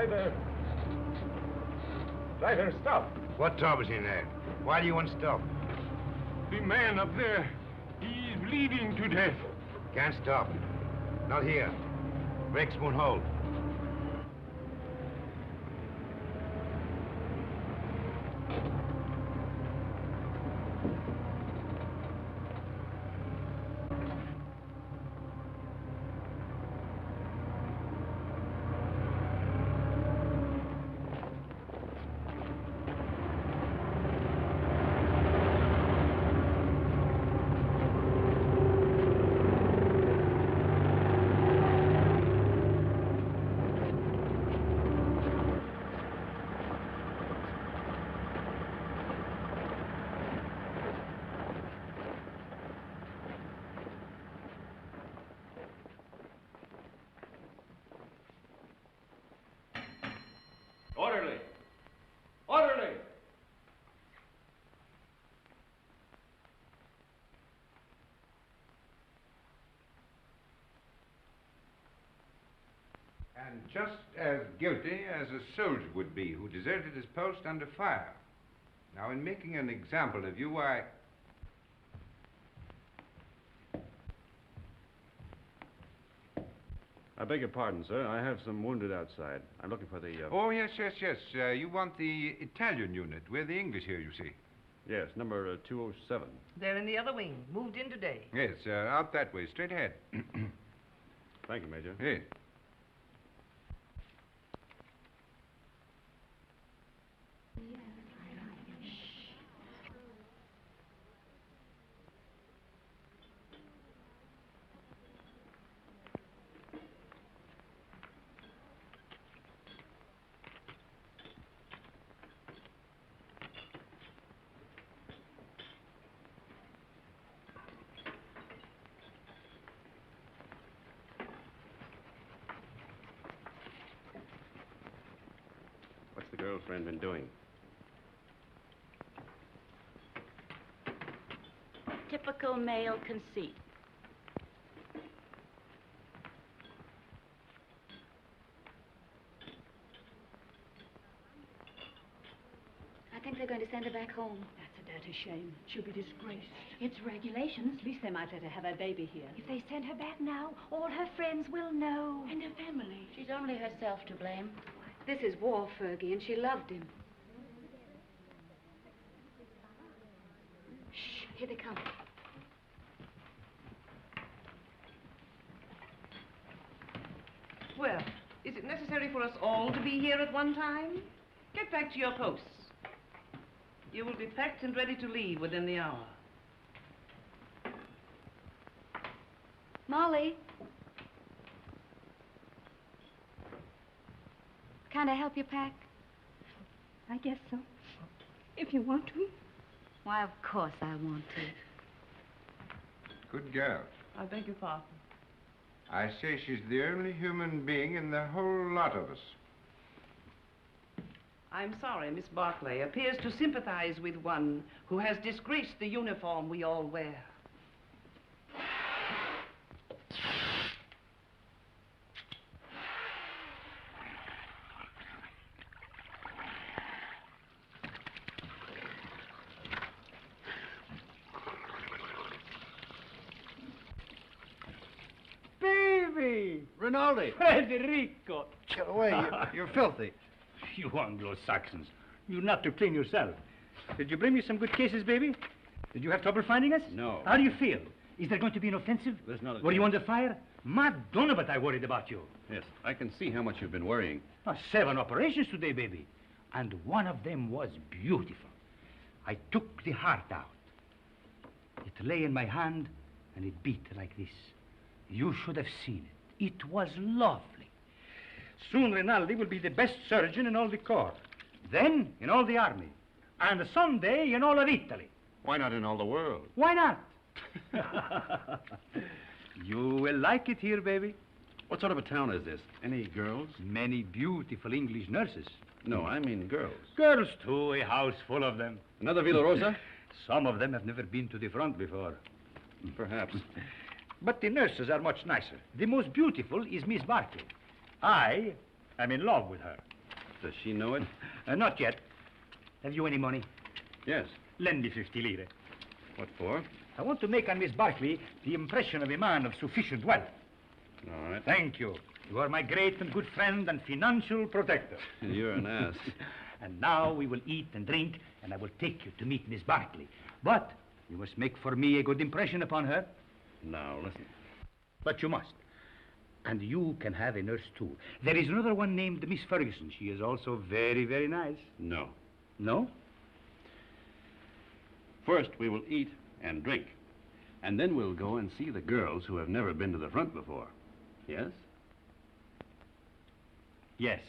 Driver! Driver, stop! What troubles in there? Why do you want to stop? The man up there, he's bleeding to death. Can't stop. Not here. Brakes won't hold. Orderly! Orderly! And just as guilty as a soldier would be who deserted his post under fire. Now, in making an example of you, I beg your pardon, sir. I have some wounded outside. I'm looking for the... Oh, yes. You want the Italian unit. We're the English here, you see. Yes, number 207. They're in the other wing. Moved in today. Yes, out that way, straight ahead. Thank you, Major. Yes. What's the girlfriend been doing? Typical male conceit. I think they're going to send her back home. That's a dirty shame. She'll be disgraced. It's regulations. At least they might let her have her baby here. If they send her back now, all her friends will know. And her family. She's only herself to blame. This is war, Fergie, and she loved him. Shh, here they come. Well, is it necessary for us all to be here at one time? Get back to your posts. You will be packed and ready to leave within the hour. Molly. Can I help you pack? I guess so. If you want to. Why, of course I want to. Good girl. I beg your pardon. I say she's the only human being in the whole lot of us. I'm sorry, Miss Barclay appears to sympathize with one who has disgraced the uniform we all wear. Rinaldi! Federico! Get away. You're filthy. You Anglo-Saxons. You not to clean yourself. Did you bring me some good cases, baby? Did you have trouble finding us? No. How do you feel? Is there going to be an offensive? There's not a Were you chance. under fire? Madonna, but I worried about you. Yes, I can see how much you've been worrying. 7 operations today, baby. And one of them was beautiful. I took the heart out. It lay in my hand, and it beat like this. You should have seen it. It was lovely. Soon Rinaldi will be the best surgeon in all the corps. Then in all the army. And someday in all of Italy. Why not in all the world? Why not? You will like it here, baby. What sort of a town is this? Any girls? Many beautiful English nurses. No, I mean girls. Girls, too, a house full of them. Another Villa Rosa? Some of them have never been to the front before. Perhaps. But the nurses are much nicer. The most beautiful is Miss Barclay. I am in love with her. Does she know it? Not yet. Have you any money? Yes. Lend me 50 lire. What for? I want to make on Miss Barkley the impression of a man of sufficient wealth. All right. Thank you. You are my great and good friend and financial protector. You're an ass. And now we will eat and drink, and I will take you to meet Miss Barkley. But you must make for me a good impression upon her. Now, listen. But you must. And you can have a nurse, too. There is another one named Miss Ferguson. She is also very, very nice. No. No? First, we will eat and drink. And then we'll go and see the girls who have never been to the front before. Yes? Yes.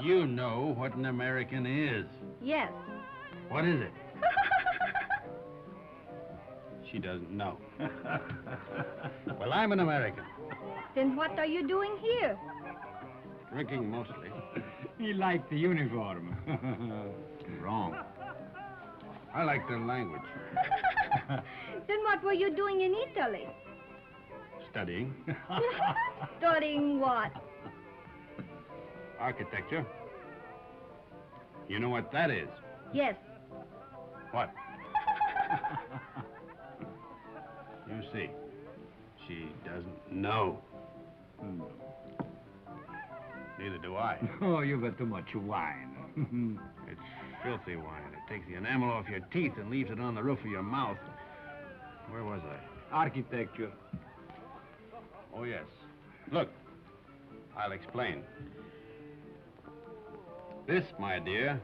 You know what an American is. Yes. What is it? She doesn't know. Well, I'm an American. Then what are you doing here? Drinking mostly. He liked the uniform. Wrong. I like their language. Then what were you doing in Italy? Studying. Studying what? Architecture. You know what that is? Yes. What? You see, she doesn't know. Neither do I. Oh, you've got too much wine. It's filthy wine. It takes the enamel off your teeth and leaves it on the roof of your mouth. Where was I? Architecture. Oh, yes. Look, I'll explain. This, my dear,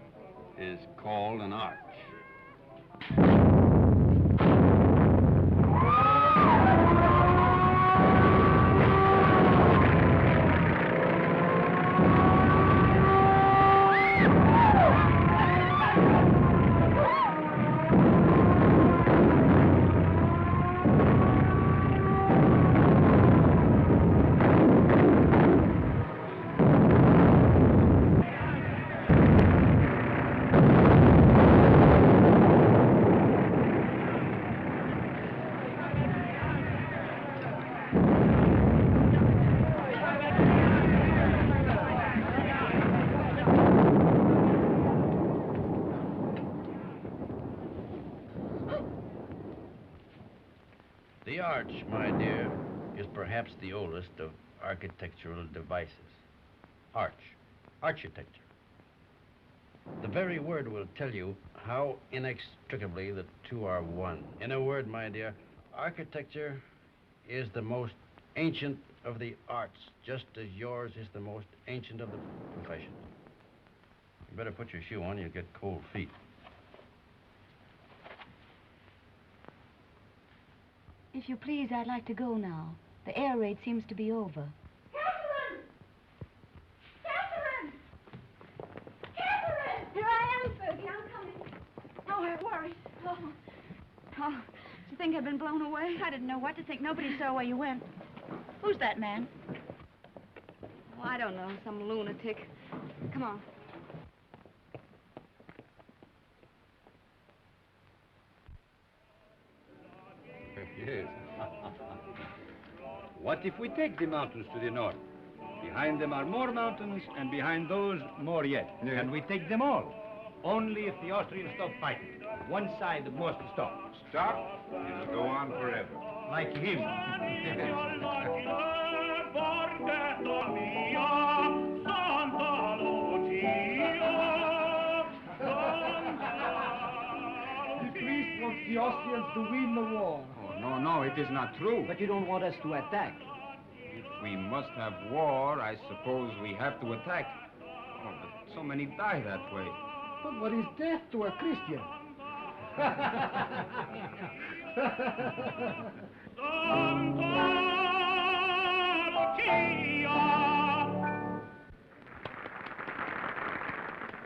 is called an arch. The arch, my dear, is perhaps the oldest of architectural devices. Arch. Architecture. The very word will tell you how inextricably the two are one. In a word, my dear, architecture is the most ancient of the arts, just as yours is the most ancient of the professions. You better put your shoe on, you'll get cold feet. If you please, I'd like to go now. The air raid seems to be over. Catherine! Catherine! Catherine! Here I am, Fergie. I'm coming. Oh, I'm worried. Oh. Oh, did you think I'd been blown away? I didn't know what to think. Nobody saw where you went. Who's that man? Oh, I don't know. Some lunatic. Come on. Yes. What if we take the mountains to the north? Behind them are more mountains, and behind those, more yet. Yeah. And we take them all. Only if the Austrians stop fighting. One side must stop. Stop? It'll go on forever. Like him. The priest wants the Austrians to win the war. Oh, no, it is not true. But you don't want us to attack. If we must have war, I suppose we have to attack. Oh, but so many die that way. But what is death to a Christian?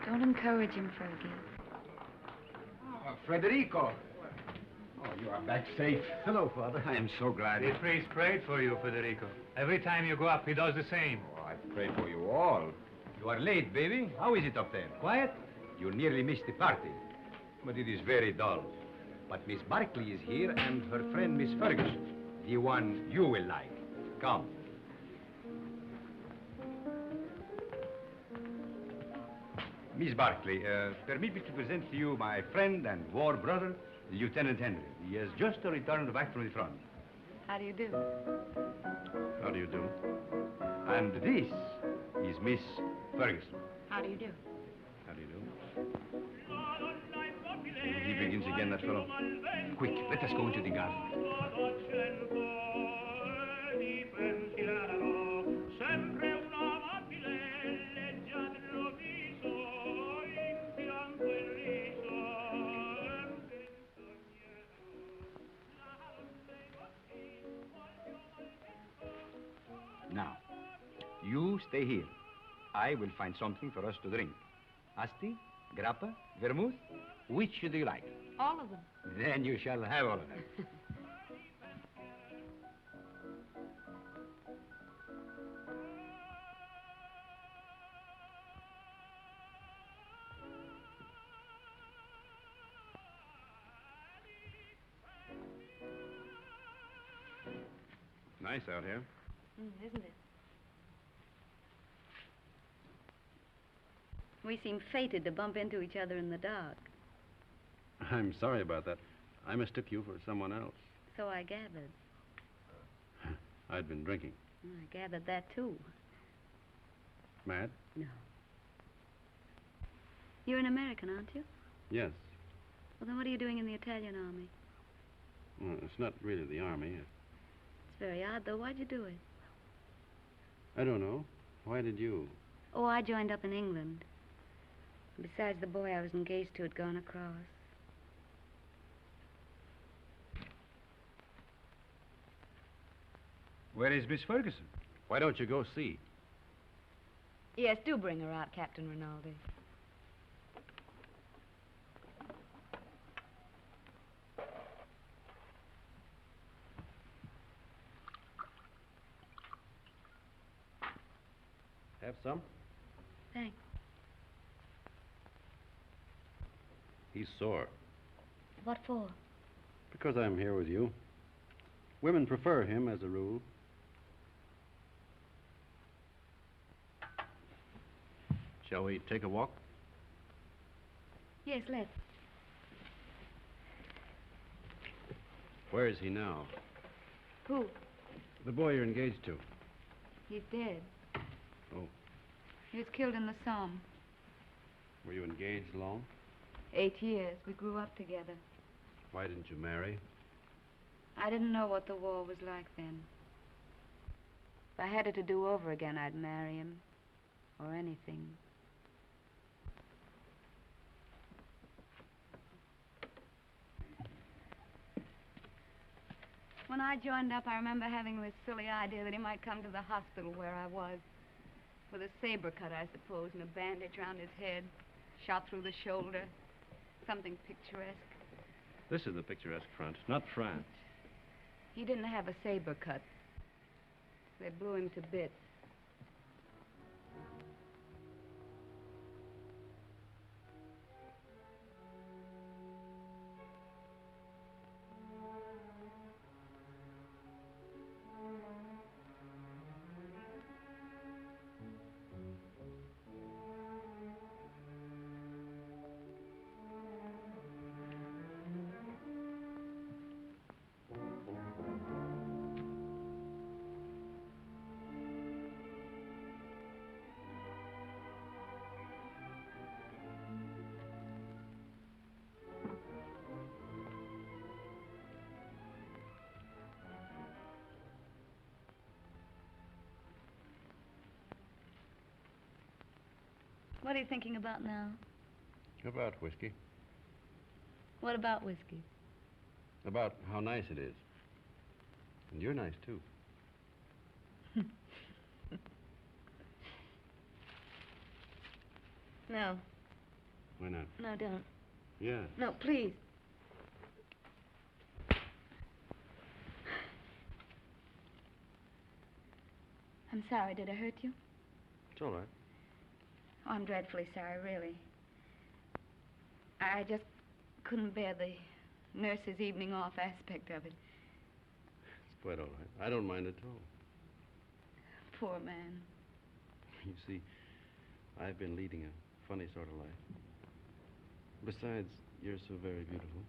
Don't encourage him, Fergie. Oh, Federico. Oh, you are back safe. Hello, Father. I am so glad. The priest prayed for you, Federico. Every time you go up, he does the same. Oh, I pray for you all. You are late, baby. How is it up there? Quiet? You nearly missed the party. But it is very dull. But Miss Barkley is here and her friend Miss Ferguson, the one you will like. Come. Miss Barkley, permit me to present to you my friend and war brother, Lieutenant Henry. He has just returned back from the front. How do you do? How do you do? And this is Miss Ferguson. How do you do? How do you do? He begins again, that fellow. Quick, let us go into the garden. Now, you stay here. I will find something for us to drink. Asti, grappa, vermouth, which do you like? All of them. Then you shall have all of them. Nice out here. Isn't it? We seem fated to bump into each other in the dark. I'm sorry about that. I mistook you for someone else. So I gathered. I'd been drinking. I gathered that, too. Mad? No. You're an American, aren't you? Yes. Well, then what are you doing in the Italian army? Well, it's not really the army. It's very odd, though. Why'd you do it? I don't know. Why did you? Oh, I joined up in England. Besides, the boy I was engaged to had gone across. Where is Miss Ferguson? Why don't you go see? Yes, do bring her out, Captain Rinaldi. Have some? Thanks. He's sore. What for? Because I'm here with you. Women prefer him as a rule. Shall we take a walk? Yes, let's. Where is he now? Who? The boy you're engaged to. He's dead. Oh. He was killed in the Somme. Were you engaged long? 8 years. We grew up together. Why didn't you marry? I didn't know what the war was like then. If I had it to do over again, I'd marry him. Or anything. When I joined up, I remember having this silly idea that he might come to the hospital where I was. With a saber cut, I suppose, and a bandage around his head. Shot through the shoulder. Something picturesque. This is the picturesque front, not France. He didn't have a saber cut. They blew him to bits. What are you thinking about now? About whiskey. What about whiskey? About how nice it is. And you're nice, too. No. Why not? No, don't. Yeah. No, please. I'm sorry. Did I hurt you? It's all right. Oh, I'm dreadfully sorry, really. I just couldn't bear the nurse's evening off aspect of it. It's quite all right. I don't mind at all. Poor man. You see, I've been leading a funny sort of life. Besides, you're so very beautiful.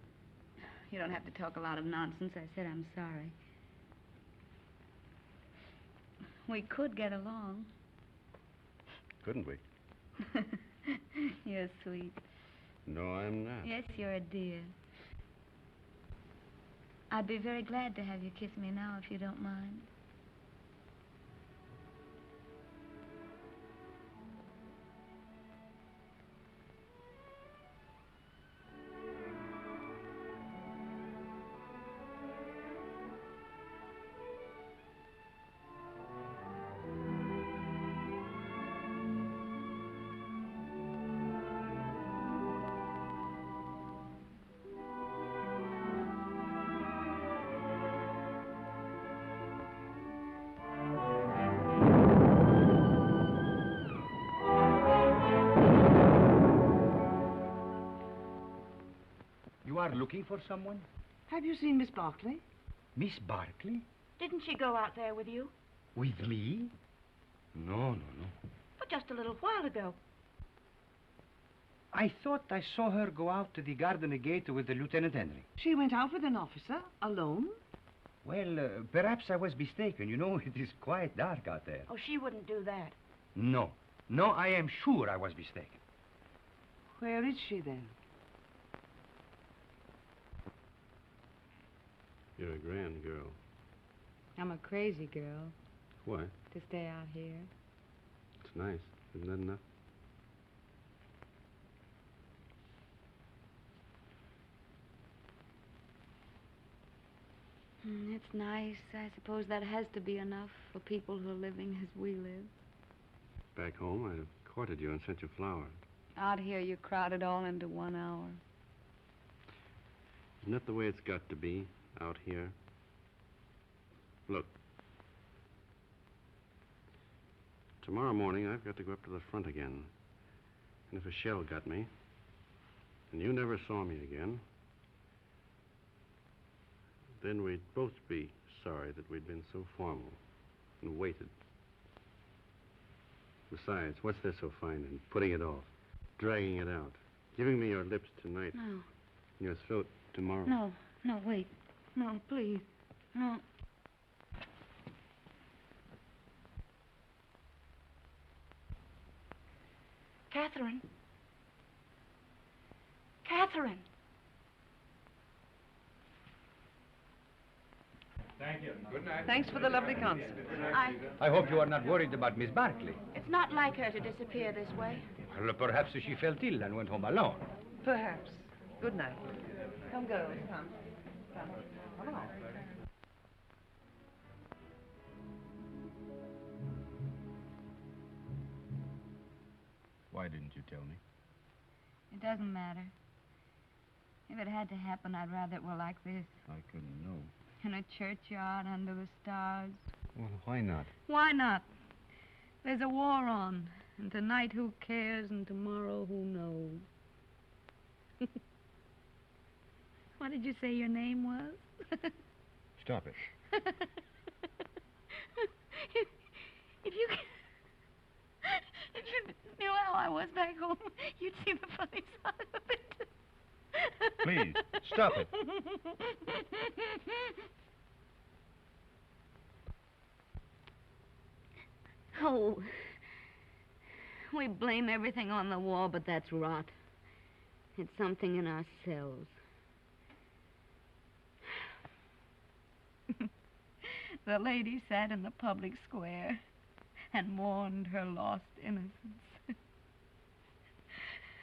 You don't have to talk a lot of nonsense. I said I'm sorry. We could get along. Couldn't we? You're sweet. No, I'm not. Yes, you're a dear. I'd be very glad to have you kiss me now, if you don't mind. You are looking for someone? Have you seen Miss Barclay? Miss Barclay? Didn't she go out there with you? With me? No. But just a little while ago. I thought I saw her go out to the garden gate with the Lieutenant Henry. She went out with an officer, alone? Well, perhaps I was mistaken. You know, it is quite dark out there. Oh, she wouldn't do that. No, I am sure I was mistaken. Where is she then? You're a grand girl. I'm a crazy girl Why? to stay out here. It's nice. Isn't that enough? It's nice. I suppose that has to be enough for people who are living as we live. Back home, I'd have courted you and sent you flowers. Out here, you crowd it all into 1 hour. Isn't that the way it's got to be out here? Look. Tomorrow morning, I've got to go up to the front again. And if a shell got me, and you never saw me again, then we'd both be sorry that we'd been so formal and waited. Besides, what's there so fine in putting it off, dragging it out, giving me your lips tonight, No. and your throat tomorrow? No, wait. No, please. No. Catherine. Catherine. Thank you. Good night. Thanks for the lovely concert. I hope you are not worried about Miss Barclay. It's not like her to disappear this way. Well, perhaps she felt ill and went home alone. Perhaps. Good night. Come, girls. Come. Come along. Why didn't you tell me? It doesn't matter. If it had to happen, I'd rather it were like this. I couldn't know. In a churchyard under the stars. Well, why not? Why not? There's a war on. And tonight, who cares? And tomorrow, who knows? What did you say your name was? Stop it. If you knew how I was back home, you'd see the funny side of it. Please, stop it. Oh, we blame everything on the war, but that's rot. It's something in ourselves. The lady sat in the public square and mourned her lost innocence.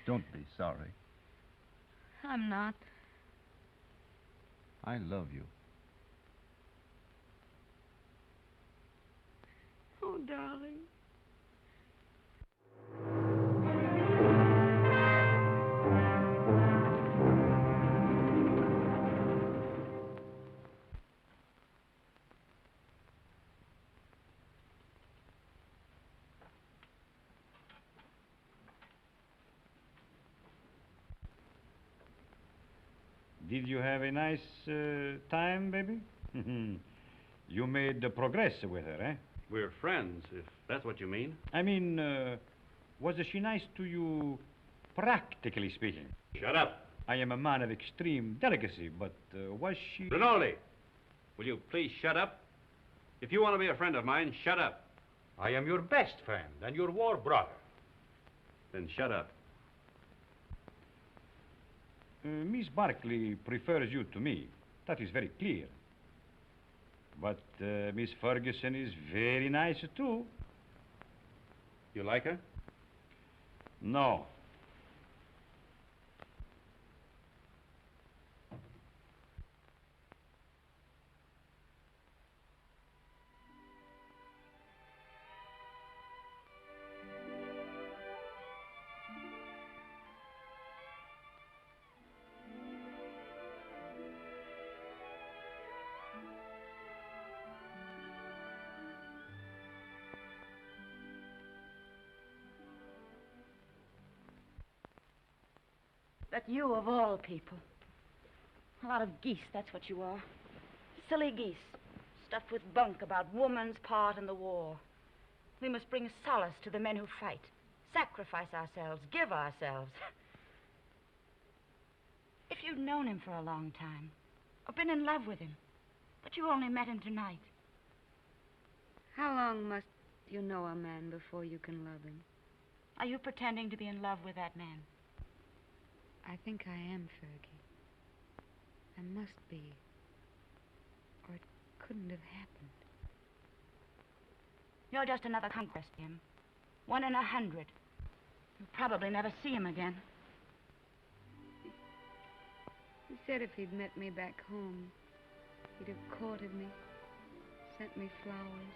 Don't be sorry. I'm not. I love you. Oh, darling. Did you have a nice time, baby? You made progress with her, eh? We're friends, if that's what you mean. I mean, was she nice to you, practically speaking? Shut up. I am a man of extreme delicacy, but was she... Rinaldi, will you please shut up? If you want to be a friend of mine, shut up. I am your best friend and your war brother. Then shut up. Miss Barkley prefers you to me. That is very clear. But Miss Ferguson is very nice, too. You like her? No. But you, of all people. A lot of geese, that's what you are. Silly geese, stuffed with bunk about woman's part in the war. We must bring solace to the men who fight, sacrifice ourselves, give ourselves. If you'd known him for a long time, or been in love with him, but you only met him tonight. How long must you know a man before you can love him? Are you pretending to be in love with that man? I think I am, Fergie. I must be. Or it couldn't have happened. You're just another conquest, Jim. 1 in 100. You'll probably never see him again. He said if he'd met me back home, he'd have courted me, sent me flowers.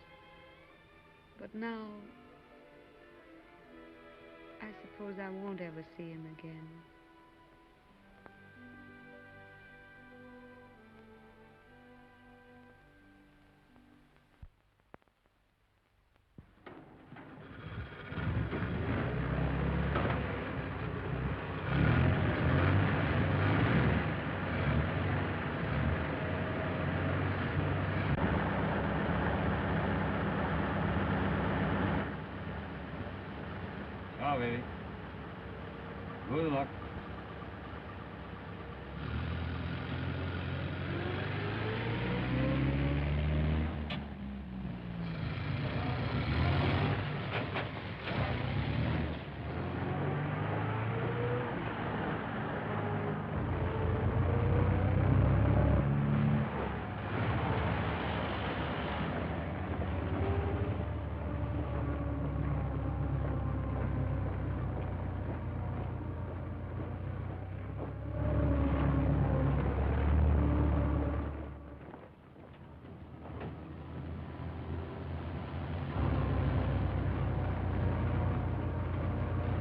But now, I suppose I won't ever see him again. Ciao, baby. Good luck.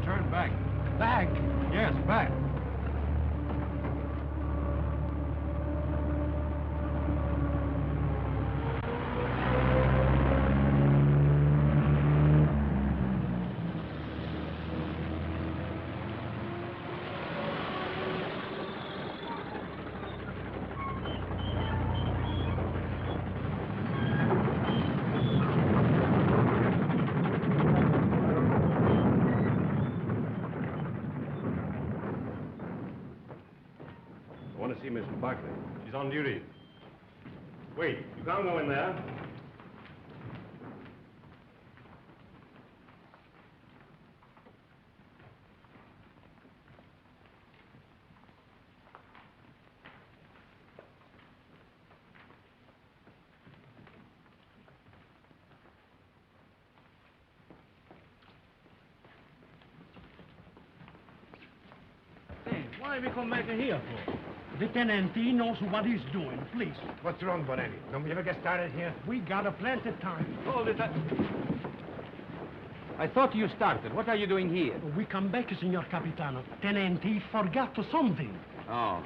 Turn back. Back? Yes, back. I want to see Miss Barkley. She's on duty. Wait, you can't go in there. Hey, why we come back here for? The tenant, he knows what he's doing, please. What's wrong, Bonelli? Don't we ever get started here? We got a plenty of time. Hold it. I thought you started. What are you doing here? We come back, Signor Capitano. Tenant, he forgot something. Oh.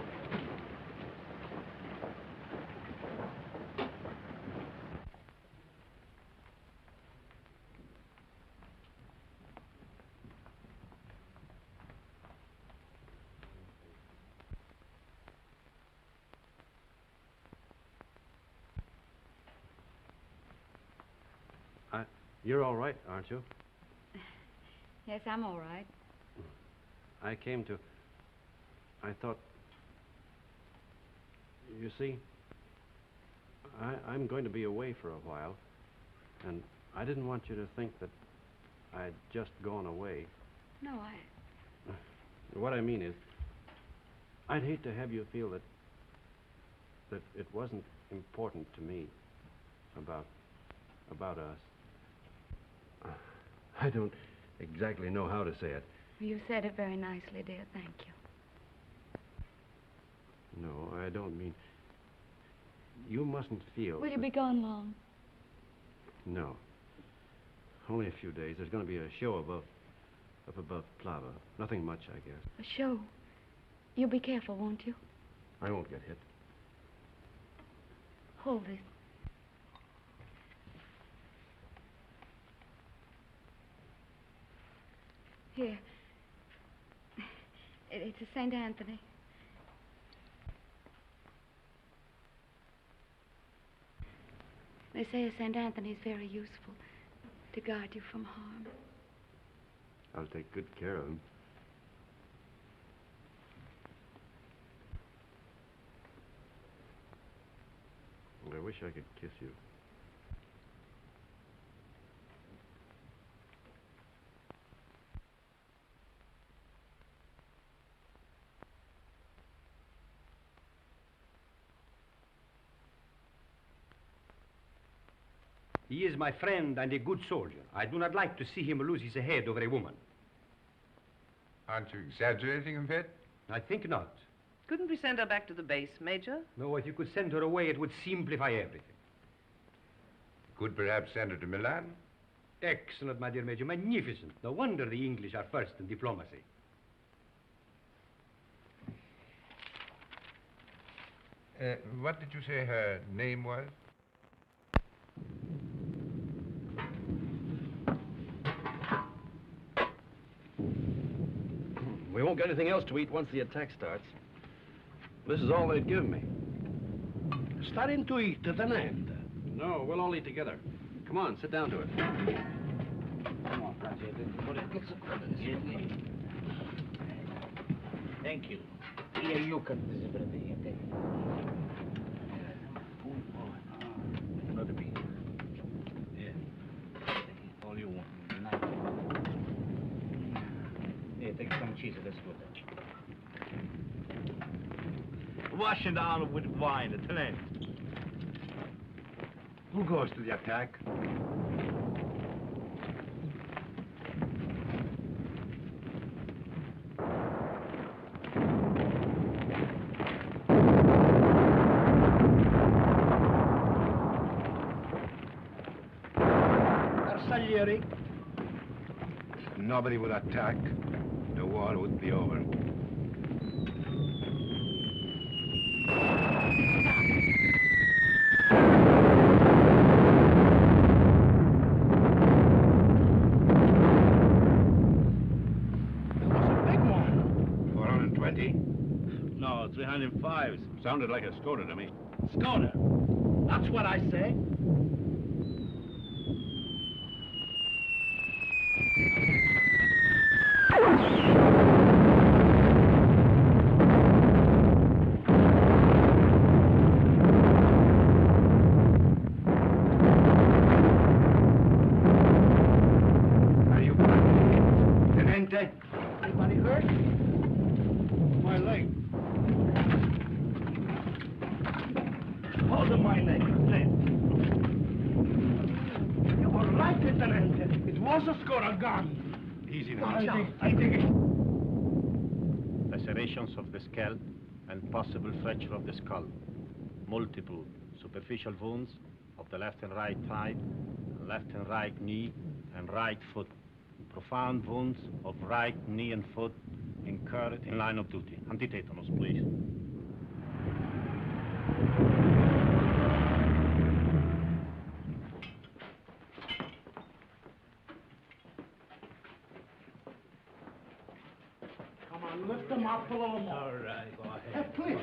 You're all right, aren't you? Yes, I'm all right. I thought... You see, I'm going to be away for a while, and I didn't want you to think that I'd just gone away. No, What I mean is, I'd hate to have you feel that it wasn't important to me about us. I don't exactly know how to say it. You said it very nicely, dear. Thank you. No, I don't mean... You mustn't feel... Will you be gone long? No. Only a few days. There's going to be a show up above Plava. Nothing much, I guess. A show? You'll be careful, won't you? I won't get hit. Hold this. Here. It's a St. Anthony. They say a St. Anthony's very useful to guard you from harm. I'll take good care of him. I wish I could kiss you. He is my friend and a good soldier. I do not like to see him lose his head over a woman. Aren't you exaggerating a bit? I think not. Couldn't we send her back to the base, Major? No, if you could send her away, it would simplify everything. Could perhaps send her to Milan? Excellent, my dear Major. Magnificent. No wonder the English are first in diplomacy. What did you say her name was? We won't get anything else to eat once the attack starts. This is all they'd give me. Starting to eat, tenente. No, we'll all eat together. Come on, sit down to it. Thank you. Here you can Another piece. Yeah. All you want. Yeah, take some cheese, that's good. Wash it down with wine, the tenant. Who goes to the attack? Bersaglieri? If nobody would attack, the war would be over. No, 305s. Sounded like a Skoda to me. Skoda. That's what I say. Are you Tenente? Anybody hurt? My leg. Hold on my leg, Lieutenant. You were right, Lieutenant. It was a Skoda gun. Easy now. I think it... Lacerations of the scalp and possible fracture of the skull. Multiple superficial wounds of the left and right thigh, left and right knee, and right foot. Profound wounds of right knee and foot incurred in line of duty. Antitetanus, please. Come on, lift them up a little more. All right, go ahead. Please.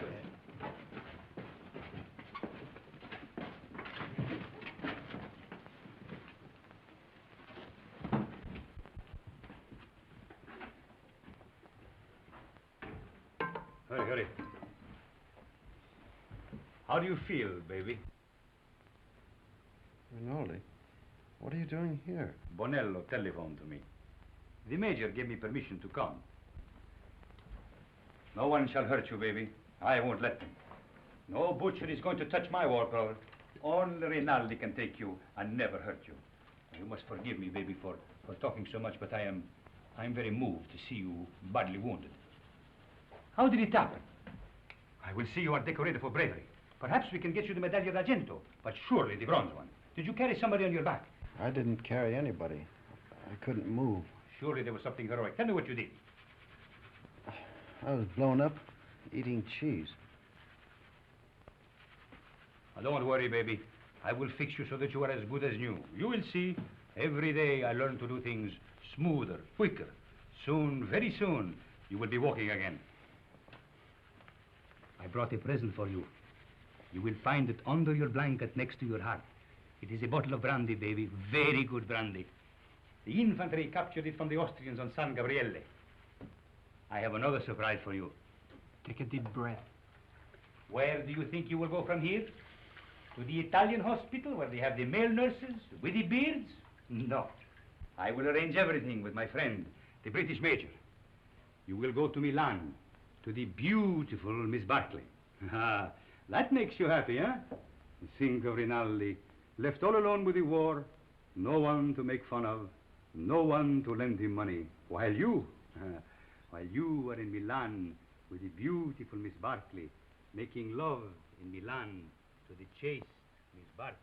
Hurry, hurry. How do you feel, baby? Rinaldi, what are you doing here? Bonello telephoned to me. The major gave me permission to come. No one shall hurt you, baby. I won't let them. No butcher is going to touch my war-collar. Only Rinaldi can take you and never hurt you. You must forgive me, baby, for talking so much, but I'm very moved to see you badly wounded. How did it happen? I will see you are decorated for bravery. Perhaps we can get you the Medaglia d'Argento, but surely the bronze one. Did you carry somebody on your back? I didn't carry anybody. I couldn't move. Surely there was something heroic. Tell me what you did. I was blown up eating cheese. Now, don't worry, baby. I will fix you so that you are as good as new. You will see. Every day I learn to do things smoother, quicker. Soon, very soon, you will be walking again. I brought a present for you. You will find it under your blanket next to your heart. It is a bottle of brandy, baby. Very good brandy. The infantry captured it from the Austrians on San Gabriele. I have another surprise for you. Take a deep breath. Where do you think you will go from here? To the Italian hospital where they have the male nurses with the beards? No. I will arrange everything with my friend, the British major. You will go to Milan, to the beautiful Miss Barclay. Ah, that makes you happy, huh? Think of Rinaldi, left all alone with the war, no one to make fun of, no one to lend him money, while you are in Milan with the beautiful Miss Barclay, making love in Milan to the chaste Miss Barclay.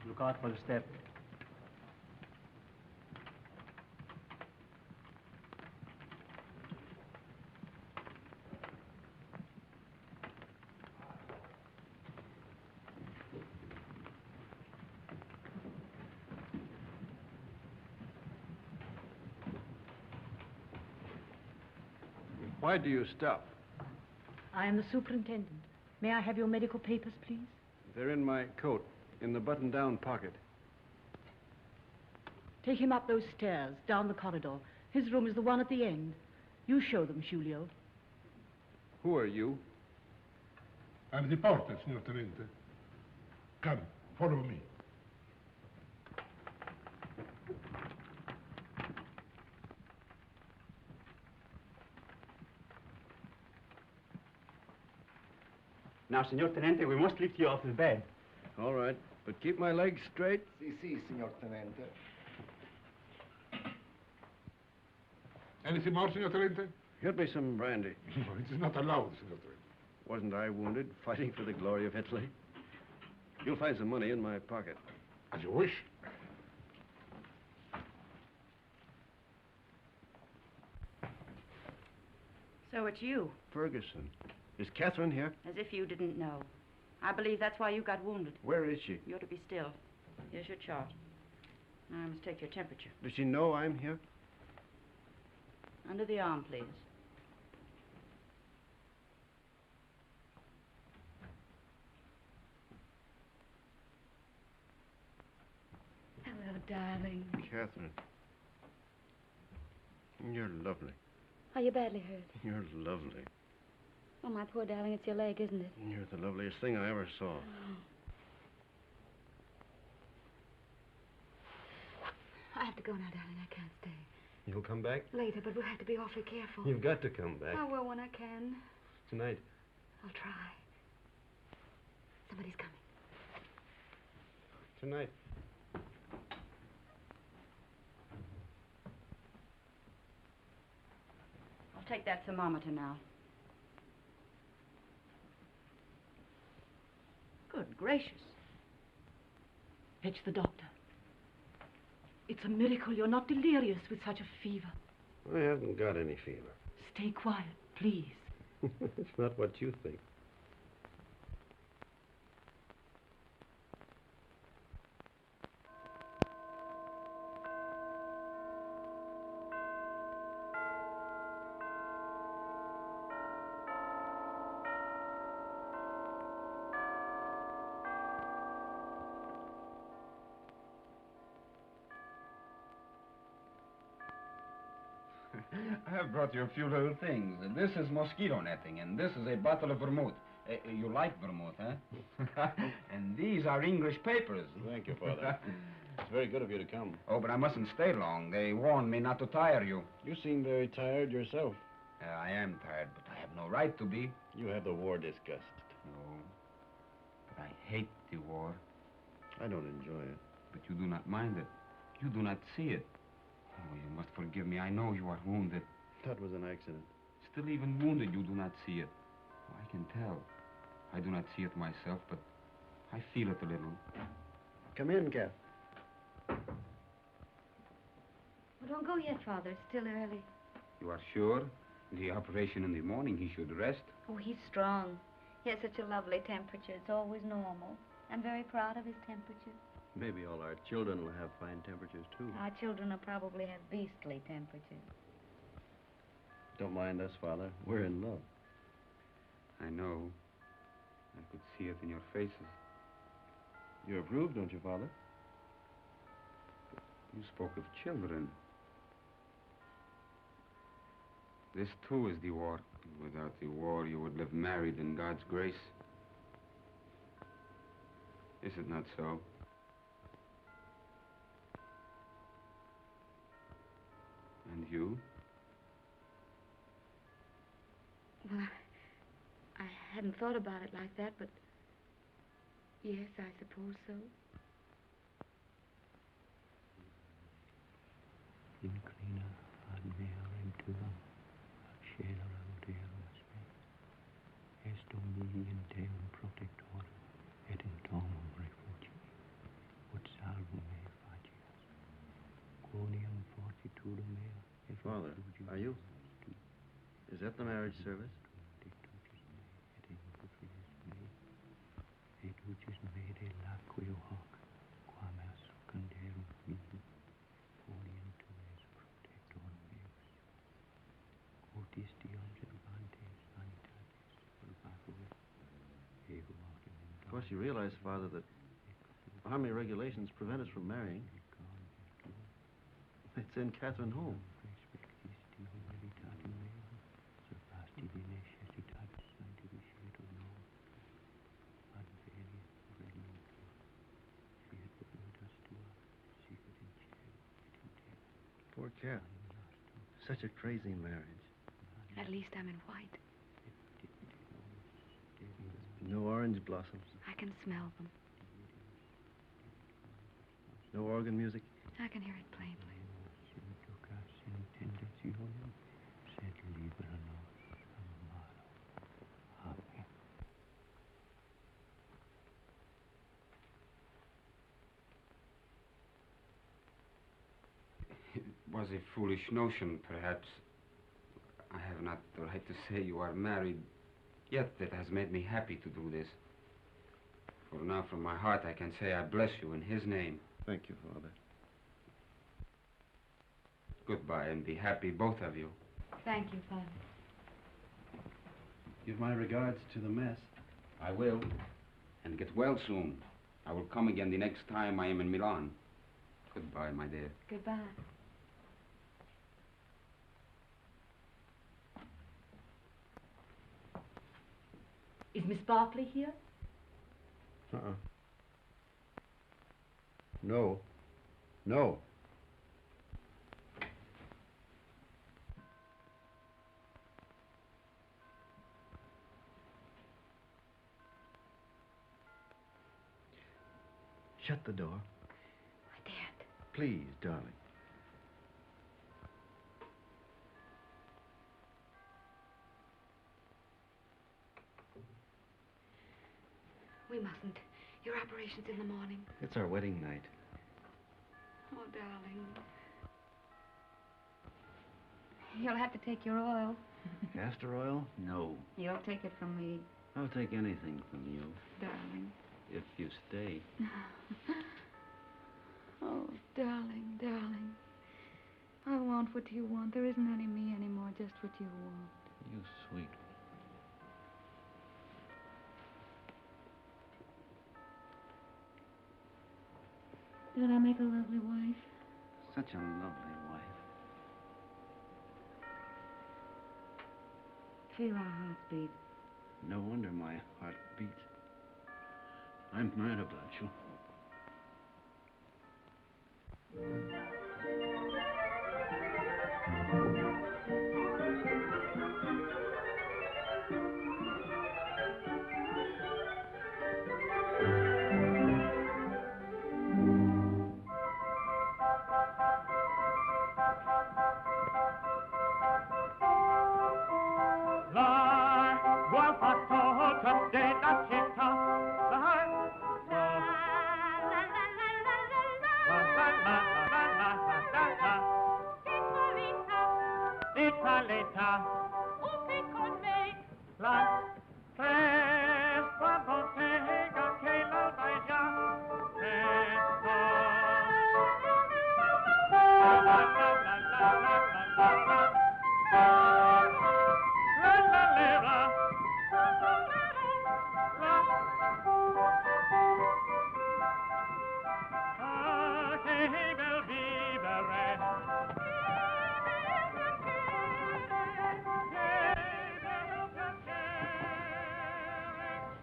Look out for the step. Why do you stop? I am the superintendent. May I have your medical papers, please? They're in my coat, in the button-down pocket. Take him up those stairs, down the corridor. His room is the one at the end. You show them, Giulio. Who are you? I'm the porter, Signor Tenente. Come, follow me. Now, Signor Tenente, we must lift you off the bed. All right, but keep my legs straight. Si, Signor Tenente. Anything more, Signor Tenente? Get me some brandy. No, it is not allowed, Signor Tenente. Wasn't I wounded, fighting for the glory of Italy? You'll find some money in my pocket. As you wish. So it's you. Ferguson. Is Catherine here? As if you didn't know. I believe that's why you got wounded. Where is she? You ought to be still. Here's your chart. Now I must take your temperature. Does she know I'm here? Under the arm, please. Hello, darling. Catherine. You're lovely. Are you badly hurt? You're lovely. Oh, my poor darling, it's your leg, isn't it? You're the loveliest thing I ever saw. I have to go now, darling. I can't stay. You'll come back? Later, but we'll have to be awfully careful. You've got to come back. I will when I can. Tonight. I'll try. Somebody's coming. Tonight. I'll take that thermometer now. Good gracious. Fetch the doctor. It's a miracle you're not delirious with such a fever. I haven't got any fever. Stay quiet, please. It's not what you think. I have brought you a few little things. This is mosquito netting, and this is a bottle of vermouth. You like vermouth, huh? And these are English papers. Thank you, Father. It's very good of you to come. Oh, but I mustn't stay long. They warned me not to tire you. You seem very tired yourself. I am tired, but I have no right to be. You have the war disgust. No, but I hate the war. I don't enjoy it. But you do not mind it. You do not see it. Oh, you must forgive me. I know you are wounded. That was an accident. Still, even wounded, you do not see it. Oh, I can tell. I do not see it myself, but I feel it a little. Come in, Cap. Well, don't go yet, Father. It's still early. You are sure? The operation in the morning, he should rest. Oh, he's strong. He has such a lovely temperature. It's always normal. I'm very proud of his temperature. Maybe all our children will have fine temperatures, too. Our children will probably have beastly temperatures. Don't mind us, Father. We're in love. I know. I could see it in your faces. You approve, don't you, Father? You spoke of children. This, too, is the war. Without the war, you would live married in God's grace. Is it not so? And you? Well, I hadn't thought about it like that, but yes, I suppose so. Inclina ad mea venturam, accelera oderum me. Est Domini in Deum protector, et in domum refugi, ut salvum me facias. Quoniam fortitudo mea, et Father, are you? Is that the marriage service? Et ucis me de laqueo hoc, quam est secundarum mihi, folium tuis protector meus. Otis di observantes vanitatis purgatur, ego autem. Of course, you realize, Father, that army regulations prevent us from marrying. It's in Catherine Home. Poor Cat. Such a crazy marriage. At least I'm in white. No orange blossoms. I can smell them. No organ music. I can hear it plainly. Sed libera nos amaro. Amen. It was a foolish notion, perhaps. I have not the right to say you are married, yet it has made me happy to do this. For now, from my heart, I can say I bless you in his name. Thank you, Father. Goodbye, and be happy, both of you. Thank you, Father. Give my regards to the mess. I will. And get well soon. I will come again the next time I am in Milan. Goodbye, my dear. Goodbye. Is Miss Barclay here? Uh-uh. No. No. Shut the door. I daren't. Please, darling. We mustn't. Your operation's in the morning. It's our wedding night. Oh, darling. You'll have to take your oil. Castor oil? No. You'll take it from me, I'll take anything from you, darling. if you stay. Oh, darling, darling. I want what you want. There isn't any me anymore, just what you want. You sweet. Don't I make a lovely wife? Such a lovely wife. feel our hearts beat. No wonder my heart beats. I'm mad about you.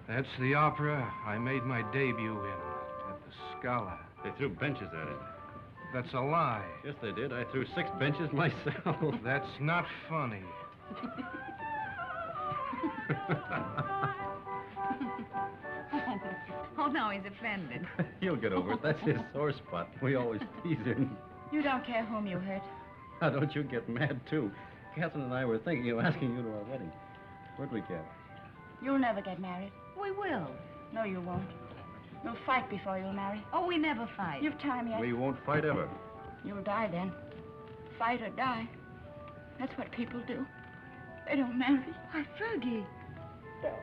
That's the opera I made my debut in at the Scala. They threw benches at it. That's a lie. Yes, they did. I threw 6 benches myself. That's not funny. Oh, now he's offended. He'll get over it. That's his sore spot. We always tease him. You don't care whom you hurt. Now, don't you get mad, too. Catherine and I were thinking of asking you to our wedding. Where'd we get? You'll never get married. We will. No, you won't. You'll fight before you'll marry. Oh, we never fight. You've time yet. We won't fight ever. You'll die then. Fight or die. That's what people do. They don't marry. Why, Fergie. No.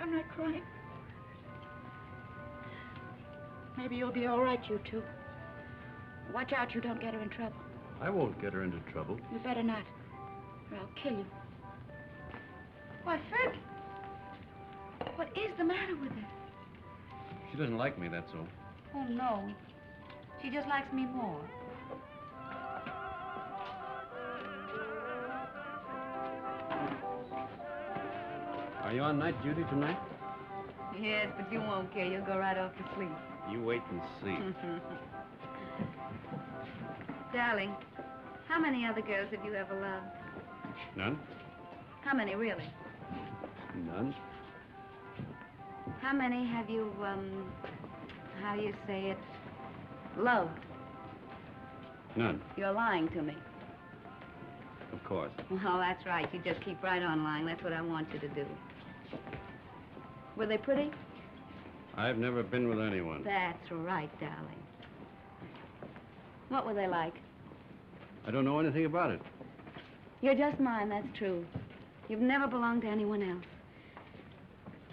I'm not crying. Maybe you'll be all right, you two. Watch out you don't get her in trouble. I won't get her into trouble. You better not, or I'll kill you. Why, Fergie. What is the matter with her? She doesn't like me, that's all. Oh, no. She just likes me more. Are you on night duty tonight? Yes, but you won't care. You'll go right off to sleep. You wait and see. Darling, how many other girls have you ever loved? None? How many, really? None. How many have you, how do you say it, loved? None, You're lying to me. of course. Well, that's right. You just keep right on lying. That's what I want you to do. Were they pretty? I've never been with anyone. That's right, darling. What were they like? I don't know anything about it. You're just mine, that's true. You've never belonged to anyone else.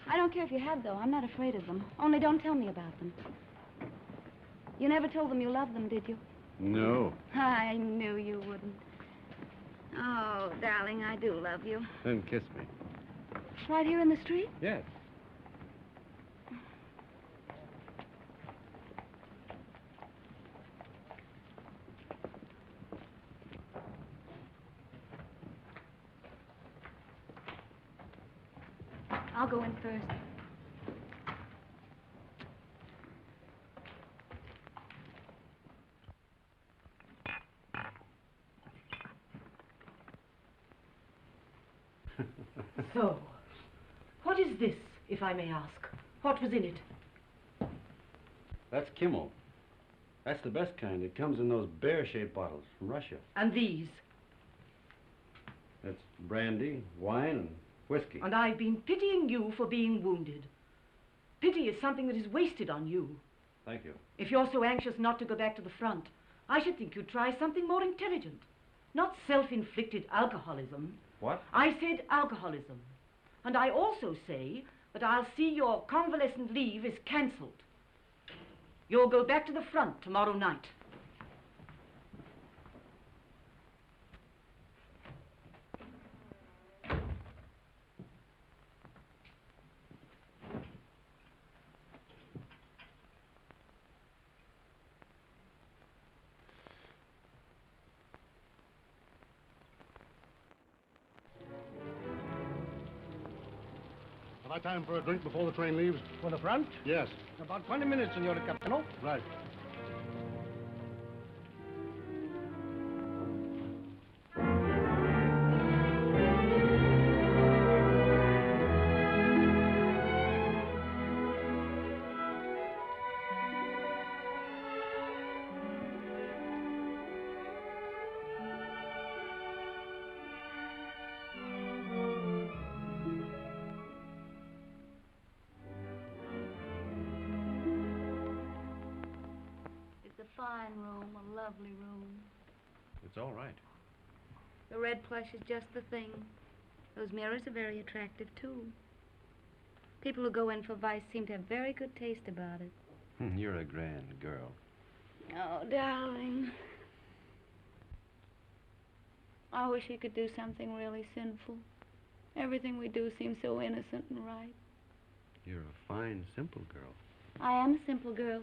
I don't care if you had, though. I'm not afraid of them. Only don't tell me about them. You never told them you loved them, did you? No. I knew you wouldn't. Oh, darling, I do love you. Then kiss me. Right here in the street? Yes. I'll go in first. So, what is this, if I may ask? What was in it? That's Kimmel. That's the best kind. It comes in those bear-shaped bottles from Russia. And these? That's brandy, wine, and whiskey. And I've been pitying you for being wounded. Pity is something that is wasted on you. Thank you. If you're so anxious not to go back to the front, I should think you'd try something more intelligent. Not self-inflicted alcoholism. What? I said alcoholism. And I also say that I'll see your convalescent leave is cancelled. You'll go back to the front tomorrow night. High time for a drink before the train leaves? For the front? Yes. About 20 minutes, Senor Capitano. Right. It's a fine room, a lovely room. It's all right. The red plush is just the thing. Those mirrors are very attractive, too. People who go in for vice seem to have very good taste about it. You're a grand girl. Oh, darling. I wish he could do something really sinful. Everything we do seems so innocent and right. You're a fine, simple girl. I am a simple girl.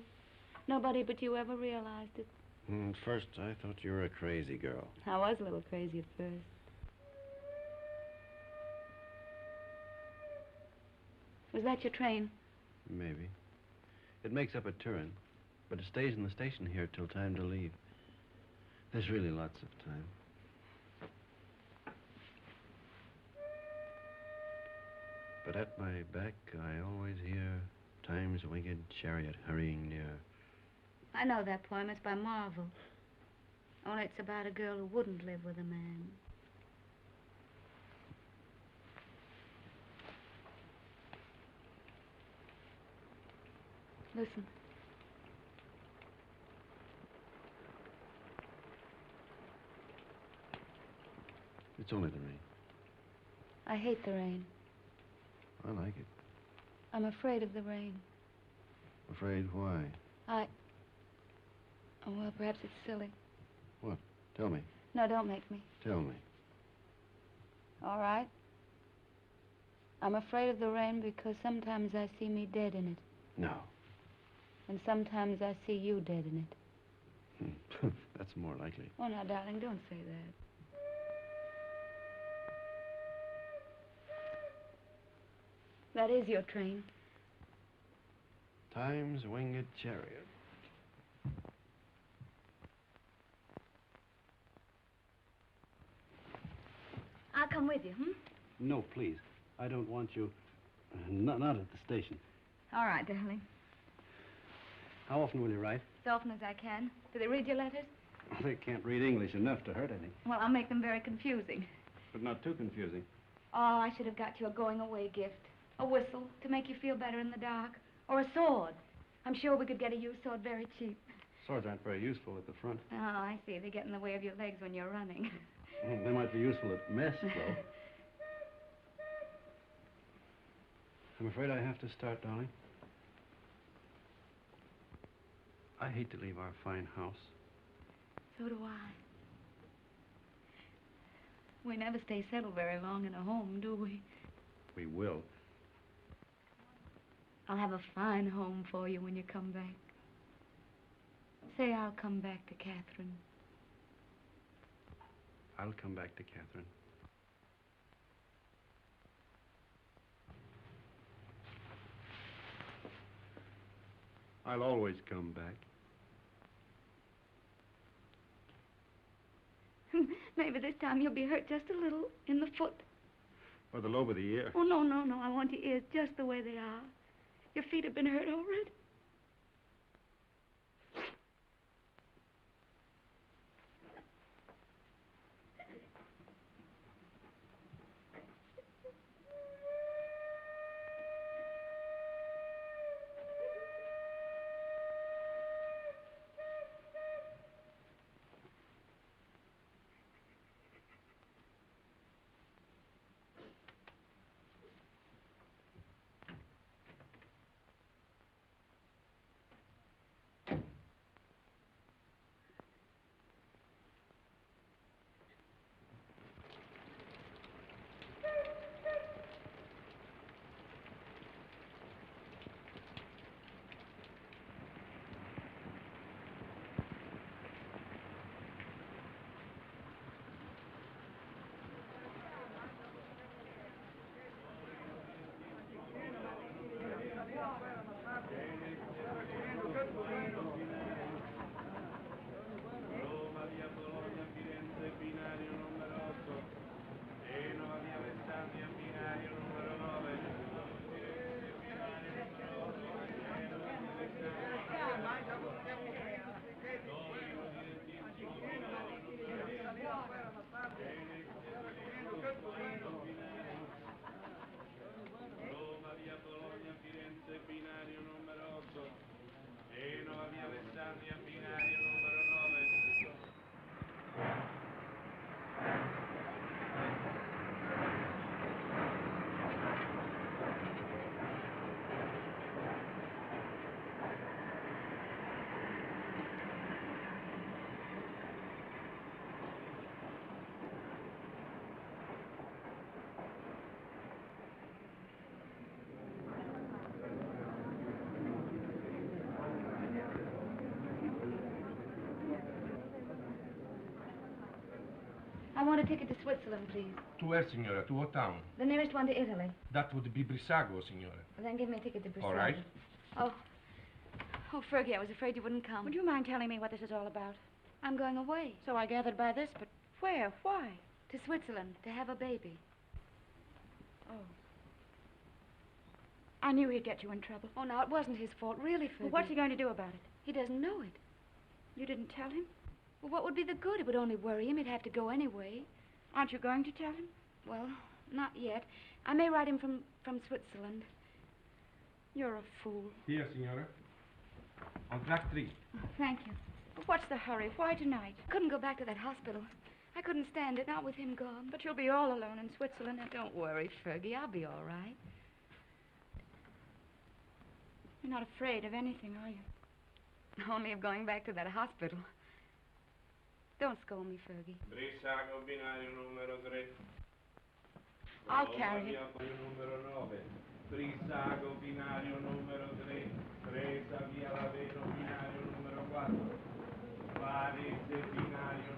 Nobody but you ever realized it. At first, I thought you were a crazy girl. I was a little crazy at first. Was that your train? Maybe. It makes up at Turin, but it stays in the station here till time to leave. There's really lots of time. But at my back, I always hear time's winged chariot hurrying near. I know that poem. It's by Marvel. Only it's about a girl who wouldn't live with a man. Listen. It's only the rain. I hate the rain. I like it. I'm afraid of the rain. Afraid why? Oh, well, perhaps it's silly. What? Tell me. No, don't make me. Tell me. All right. I'm afraid of the rain because sometimes I see me dead in it. No. And sometimes I see you dead in it. That's more likely. Oh, now, darling, don't say that. That is your train. Time's winged chariot. I'll come with you, No, please. I don't want you. Not at the station. All right, darling. How often will you write? As often as I can. Do they read your letters? They can't read English enough to hurt any. Well, I'll make them very confusing. But not too confusing. Oh, I should have got you a going-away gift. A whistle to make you feel better in the dark. Or a sword. I'm sure we could get a used sword very cheap. Swords aren't very useful at the front. Oh, I see. They get in the way of your legs when you're running. They might be useful at mess, though. I'm afraid I have to start, darling. I hate to leave our fine house. So do I. We never stay settled very long in a home, do we? We will. I'll have a fine home for you when you come back. Say I'll come back to Catherine. I'll come back to Catherine. I'll always come back. Maybe this time you'll be hurt just a little in the foot. Or the lobe of the ear. Oh, no, no, no. I want your ears just the way they are. Your feet have been hurt already. I want a ticket to Switzerland, please. To where, signora? To what town? The nearest one to Italy. That would be Brissago, signora. Well, then give me a ticket to Brazil. All right. Oh, Fergie, I was afraid you wouldn't come. Would you mind telling me what this is all about? I'm going away. So I gathered by this, but where? Why? To Switzerland, to have a baby. Oh. I knew he'd get you in trouble. Oh, now, it wasn't his fault, really, Fergie. Well, what's he going to do about it? He doesn't know it. You didn't tell him? Well, what would be the good? It would only worry him. He'd have to go anyway. Aren't you going to tell him? Well, not yet. I may write him from Switzerland. You're a fool. Here, signora. On track 3. Oh, thank you. But what's the hurry? Why tonight? I couldn't go back to that hospital. I couldn't stand it, not with him gone. But you'll be all alone in Switzerland. And don't worry, Fergie. I'll be all right. You're not afraid of anything, are you? Only of going back to that hospital. Don't scold me, Fergie. Brissago binario numero 3. I'll carry it. Numero 9. Brissago binario numero 3. Presa via Laveno binario numero 4. Varese binario.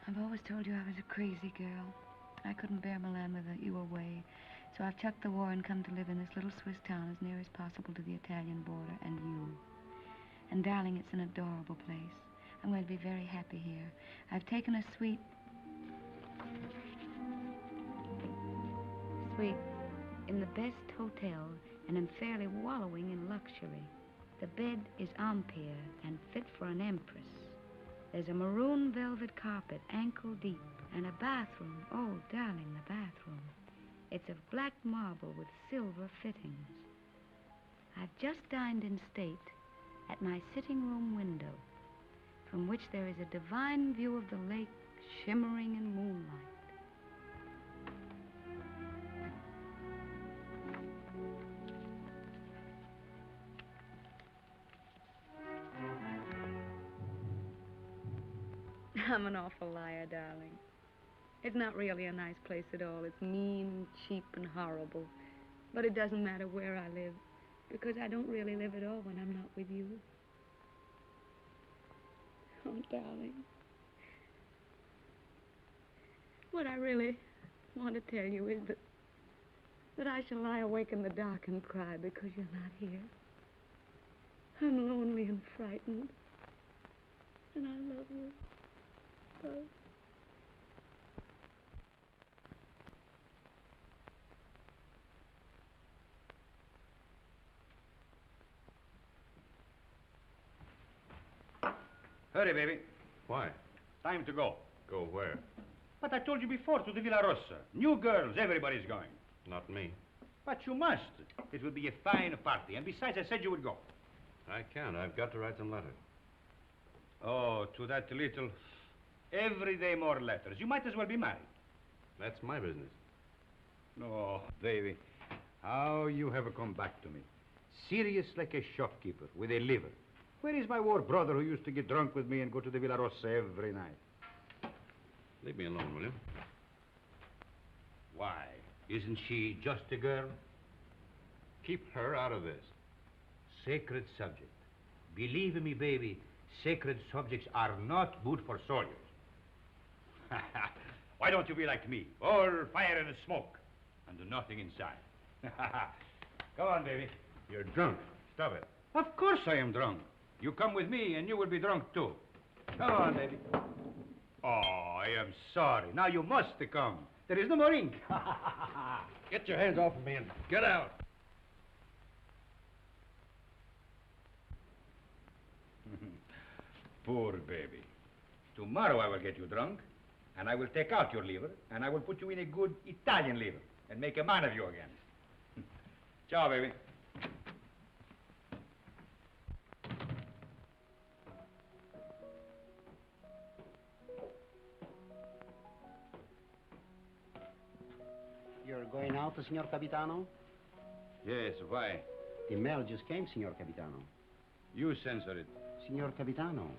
I've always told you I was a crazy girl. I couldn't bear Milan with you away. So I've chucked the war and come to live in this little Swiss town as near as possible to the Italian border and you. And darling, it's an adorable place. I'm going to be very happy here. I've taken a suite in the best hotel and am fairly wallowing in luxury. The bed is Empire and fit for an empress. There's a maroon velvet carpet, ankle deep, and a bathroom. Oh, darling, the bathroom. It's of black marble with silver fittings. I've just dined in state at my sitting room window, from which there is a divine view of the lake shimmering in moonlight. I'm an awful liar, darling. It's not really a nice place at all. It's mean, cheap, and horrible. But it doesn't matter where I live, because I don't really live at all when I'm not with you. Oh, darling. What I really want to tell you is that I shall lie awake in the dark and cry because you're not here. I'm lonely and frightened, and I love you. Oh. Hurry, baby. Why? Time to go. Go where? But I told you before, to the Villa Rossa. New girls, everybody's going. Not me. But you must. It will be a fine party. And besides, I said you would go. I can't. I've got to write some letters. Oh, to that little... Every day more letters. You might as well be married. That's my business. Oh, baby. How you have come back to me. Serious like a shopkeeper with a liver. Where is my war brother who used to get drunk with me and go to the Villa Rossa every night? Leave me alone, will you? Why? Isn't she just a girl? Keep her out of this. Sacred subject. Believe me, baby, sacred subjects are not good for soldiers. Why don't you be like me? All fire and smoke, and nothing inside. Come on, baby. You're drunk. Stop it. Of course I am drunk. You come with me, and you will be drunk, too. Come on, baby. Oh, I am sorry. Now you must come. There is no more ink. Get your hands off of me and get out. Poor baby. Tomorrow I will get you drunk, and I will take out your liver, and I will put you in a good Italian liver and make a man of you again. Ciao, baby. You're going out, Signor Capitano? Yes, why? The mail just came, Signor Capitano. You censor it. Signor Capitano,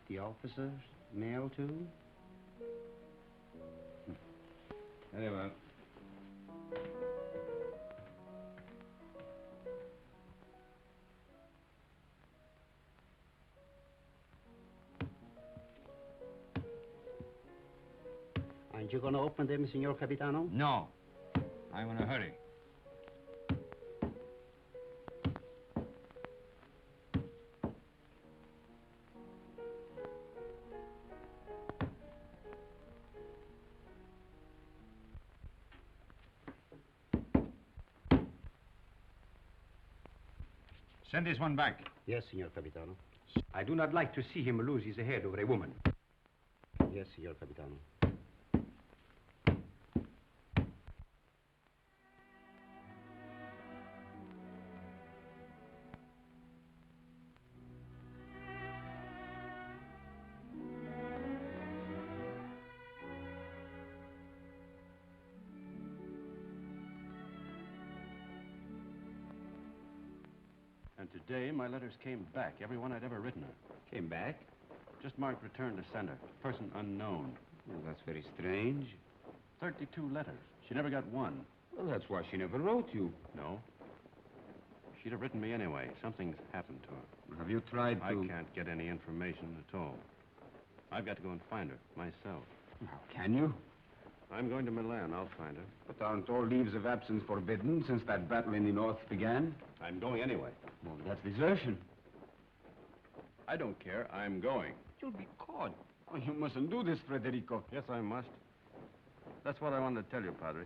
the officers' mail too? Very well. Aren't you going to open them, Signor Capitano? No. I'm in a hurry. Send this one back. Yes, Signor Capitano. I do not like to see him lose his head over a woman. Yes, Signor Capitano. And today, my letters came back, every one I'd ever written her. Came back? Just marked return to sender. Person unknown. Well, that's very strange. 32 letters. She never got one. Well, that's why she never wrote you. No. She'd have written me anyway. Something's happened to her. Have you tried to... I can't get any information at all. I've got to go and find her, myself. How can you? I'm going to Milan. I'll find her. But aren't all leaves of absence forbidden since that battle in the north began? I'm going anyway. Well, that's desertion. I don't care. I'm going. You'll be caught. Oh, you mustn't do this, Federico. Yes, I must. That's what I wanted to tell you, Padre.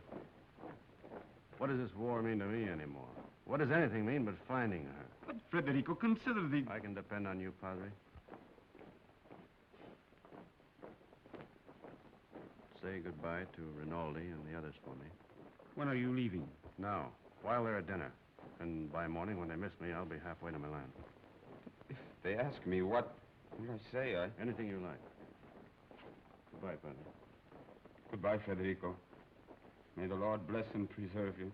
What does this war mean to me anymore? What does anything mean but finding her? But, Federico, consider the... I can depend on you, Padre. Say goodbye to Rinaldi and the others for me. When are you leaving? Now, while they're at dinner. And by morning, when they miss me, I'll be halfway to Milan. If they ask me what will I say, Anything you like. Goodbye, Padre. Goodbye, Federico. May the Lord bless and preserve you.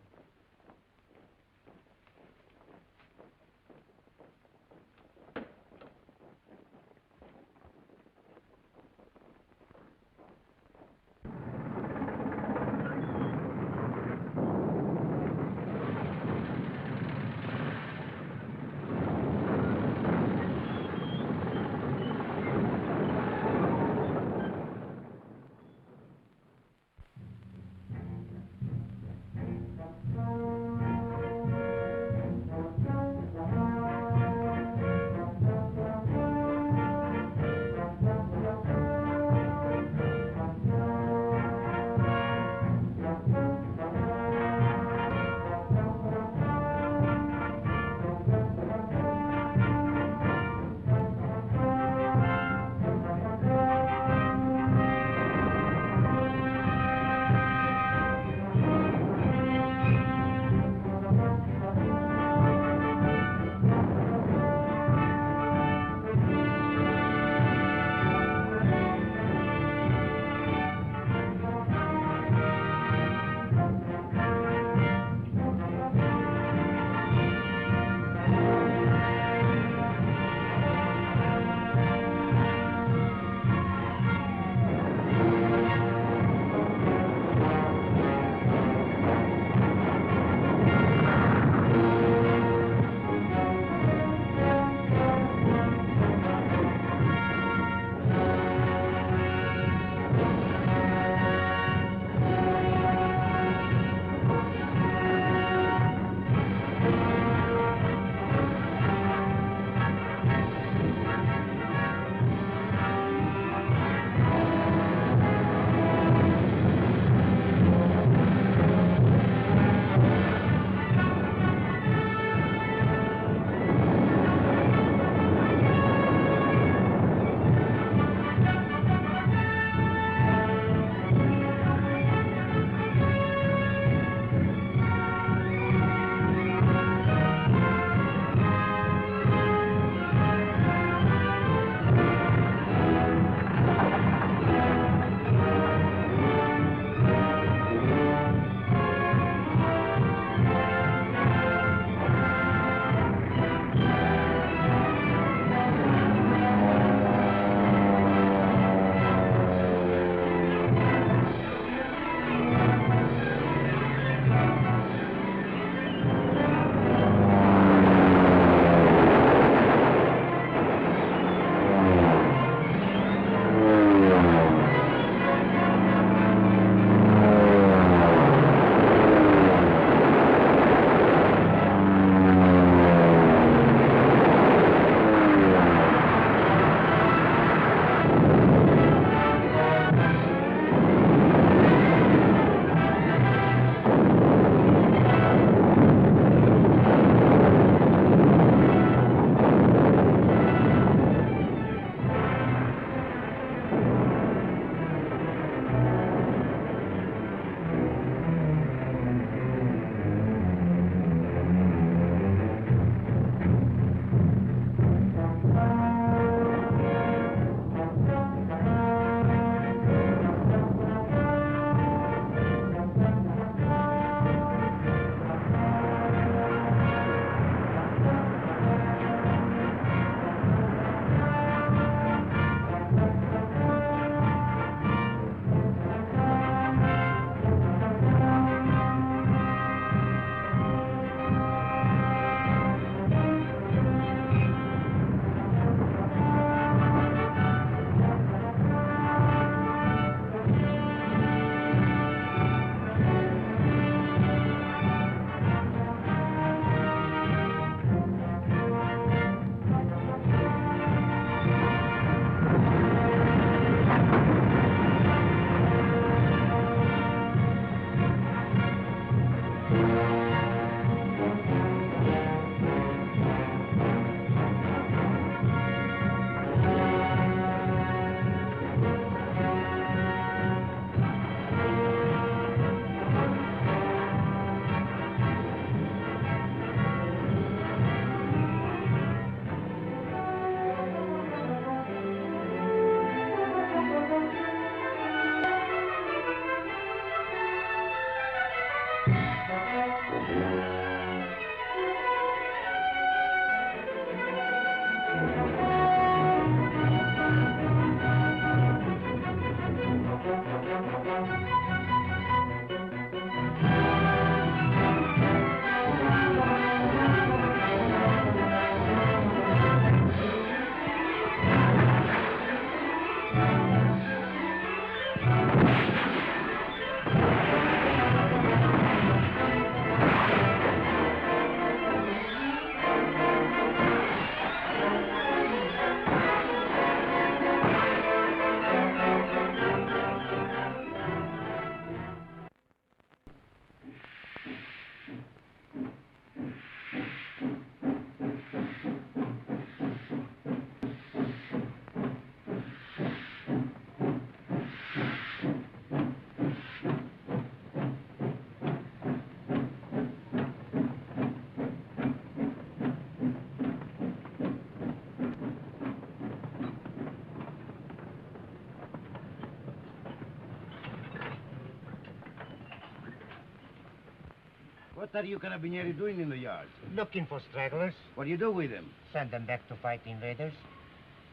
What are you carabinieri doing in the yard? Looking for stragglers. What do you do with them? Send them back to fight invaders.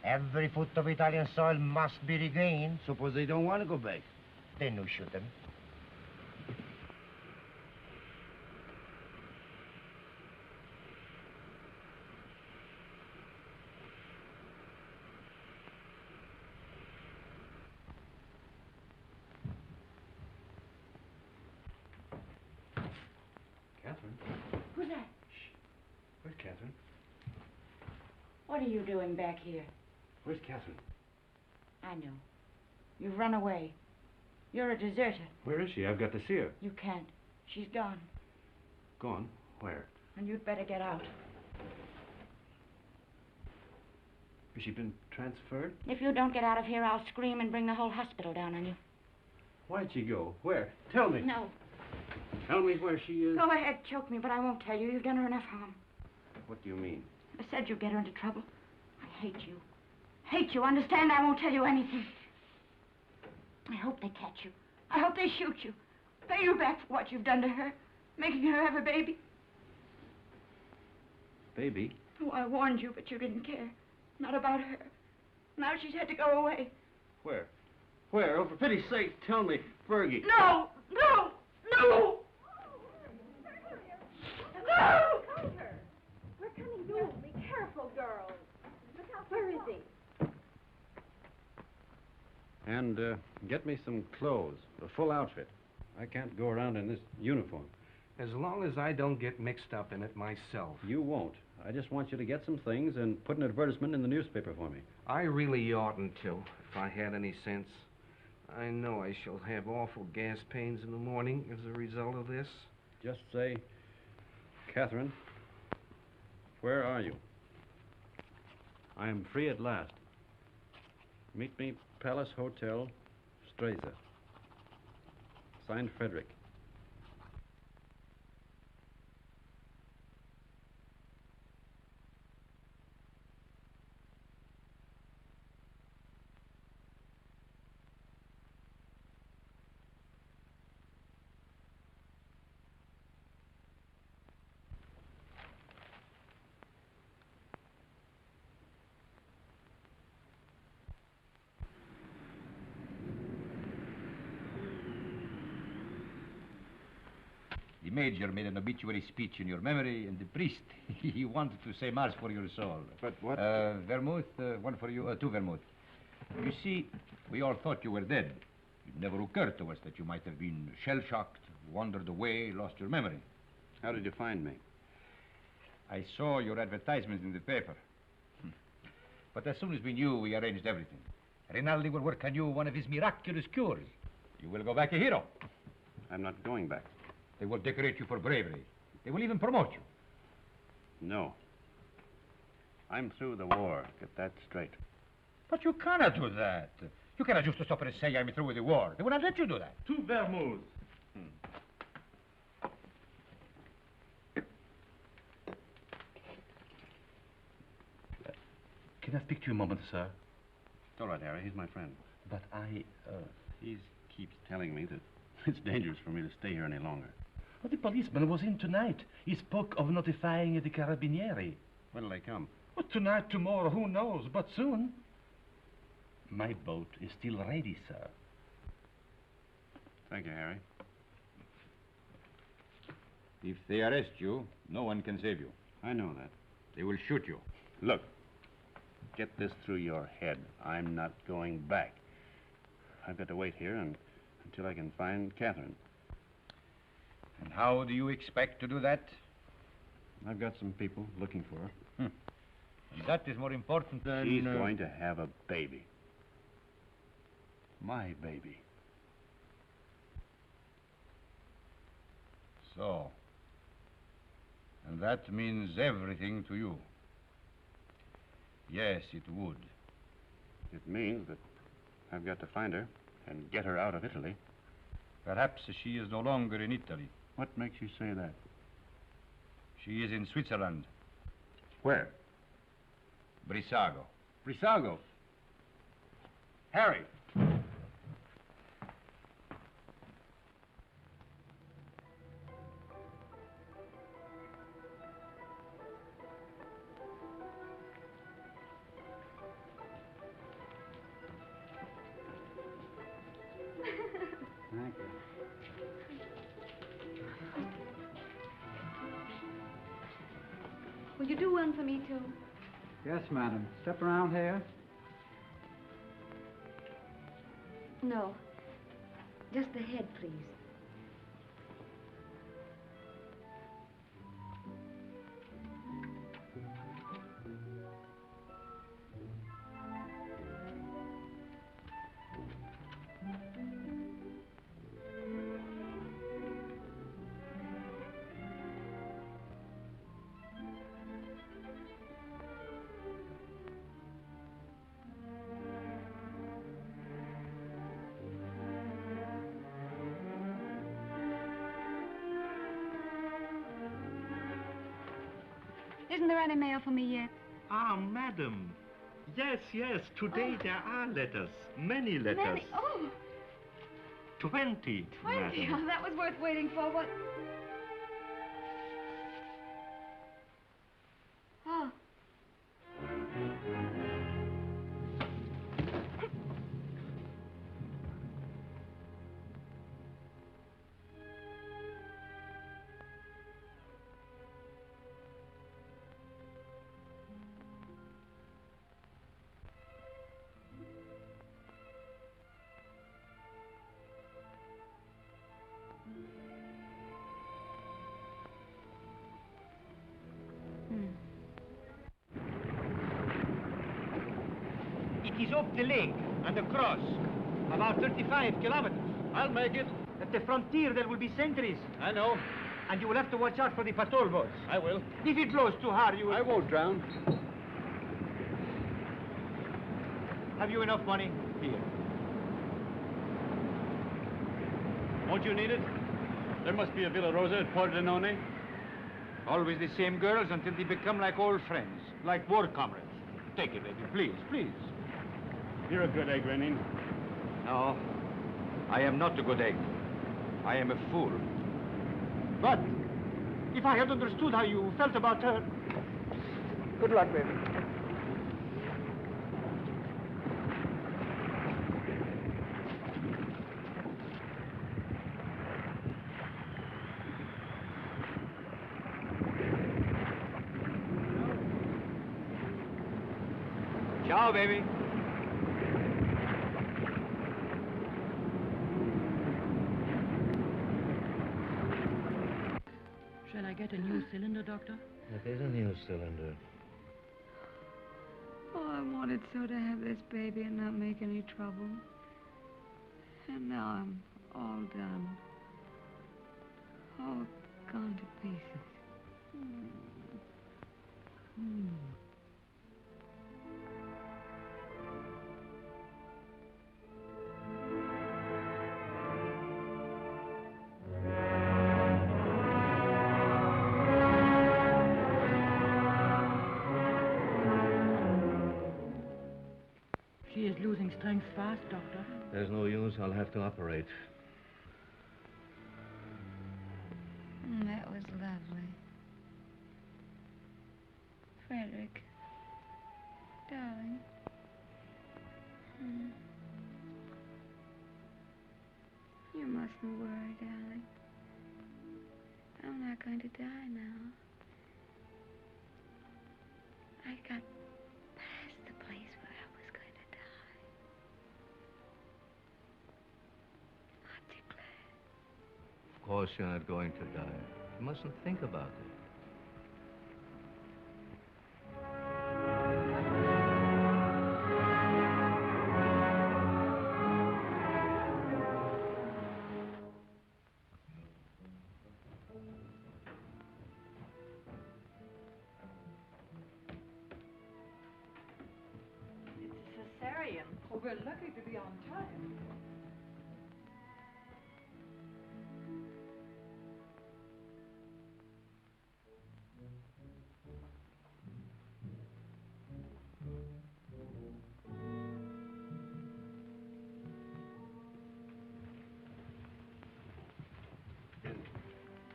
Every foot of Italian soil must be regained. Suppose they don't want to go back. Then you shoot them. Catherine? Who's that? Where's Catherine? What are you doing back here? Where's Catherine? I know. You've run away. You're a deserter. Where is she? I've got to see her. You can't. She's gone. Gone? Where? And you'd better get out. Has she been transferred? If you don't get out of here, I'll scream and bring the whole hospital down on you. Why'd she go? Where? Tell me. No. Tell me where she is. Go ahead, choke me, but I won't tell you. You've done her enough harm. What do you mean? I said you'd get her into trouble. I hate you. Hate you. Understand? I won't tell you anything. I hope they catch you. I hope they shoot you. Pay you back for what you've done to her. Making her have a baby. Baby? Oh, I warned you, but you didn't care. Not about her. Now she's had to go away. Where? Where? Oh, for pity's sake, tell me. Fergie. No! No! No! No! We're coming soon. Be careful, girls. Look out. Where is he? And get me some clothes, a full outfit. I can't go around in this uniform. As long as I don't get mixed up in it myself. You won't. I just want you to get some things and put an advertisement in the newspaper for me. I really oughtn't to, if I had any sense. I know I shall have awful gas pains in the morning as a result of this. Just say, Catherine, where are you? I am free at last. Meet me, Palace Hotel, Streza. Signed, Frederick. The major made an obituary speech in your memory, and the priest, he wanted to say mass for your soul. But what? Vermouth, one for you, two vermouth. You see, we all thought you were dead. It never occurred to us that you might have been shell-shocked, wandered away, lost your memory. How did you find me? I saw your advertisement in the paper. But as soon as we knew, we arranged everything. Rinaldi will work on you one of his miraculous cures. You will go back a hero. I'm not going back. They will decorate you for bravery. They will even promote you. No. I'm through the war. Get that straight. But you cannot do that. You cannot just stop and say I'm through with the war. They will not let you do that. Two vermouths. Can I speak to you a moment, sir? It's all right, Harry. He's my friend. But He keeps telling me that it's dangerous for me to stay here any longer. Well, the policeman was in tonight. He spoke of notifying the carabinieri. When will they come? Well, tonight, tomorrow, who knows, but soon. My boat is still ready, sir. Thank you, Harry. If they arrest you, no one can save you. I know that. They will shoot you. Look, get this through your head. I'm not going back. I've got to wait here until I can find Catherine. And how do you expect to do that? I've got some people looking for her. And that is more important than... She's going to have a baby. My baby. So. And that means everything to you. Yes, it would. It means that I've got to find her and get her out of Italy. Perhaps she is no longer in Italy. What makes you say that? She is in Switzerland. Where? Brissago. Brissago. Harry. you do one for me, too? Yes, madam. Step around here. No. Just the head, please. Isn't there any mail for me yet? Ah, madam. Yes, yes. Today there are letters. Many letters. Many? Oh, 20, 20. madam. Oh, that was worth waiting for. What? Oh. It is up the lake and across. About 35 kilometers. I'll make it. At the frontier, there will be sentries. I know. And you will have to watch out for the patrol boats. I will. If it blows too hard, you will... I won't drown. Have you enough money? Here. Won't you need it? There must be a Villa Rosa at Pordenone. Always the same girls until they become like old friends, like war comrades. Take it, baby, please, please. You're a good egg, Renin. No, I am not a good egg. I am a fool. But if I had understood how you felt about her... Good luck, baby. Ciao, baby. Shall I get a new cylinder, Doctor? It is a new cylinder. Oh, I wanted so to have this baby and not make any trouble. And now I'm all done. All gone to pieces. She is losing strength fast, Doctor. There's no use. I'll have to operate. That was lovely. Frederick. Darling. You mustn't worry, darling. I'm not going to die now. I got past the place where I was going to die. Aren't you glad? Of course you're not going to die. You mustn't think about it. Cesarean. Oh, we're lucky to be on time.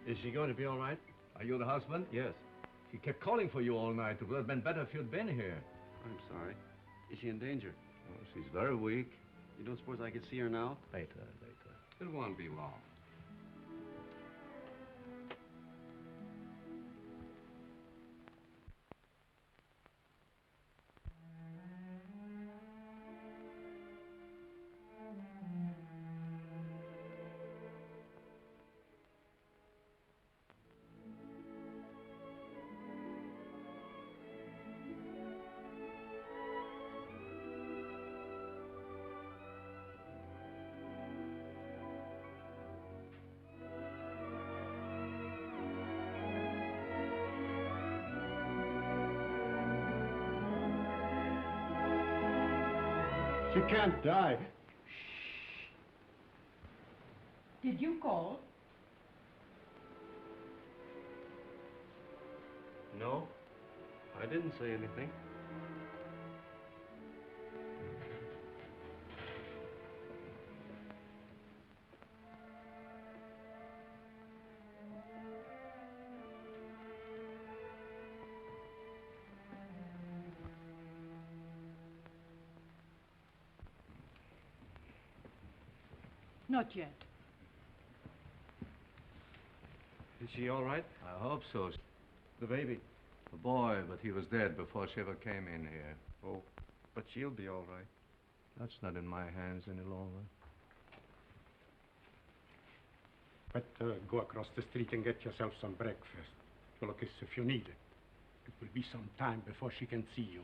Is she going to be all right? Are you the husband? Yes. She kept calling for you all night. It would have been better if you'd been here. I'm sorry. Is she in danger? Oh, she's very weak. You don't suppose I could see her now? Later. It won't be long. She can't die. Did you call? No, I didn't say anything. Not yet. Is she all right? I hope so. The baby? The boy, but he was dead before she ever came in here. Oh, but she'll be all right. That's not in my hands any longer. Better go across the street and get yourself some breakfast. Tulakis, if you need it. It will be some time before she can see you.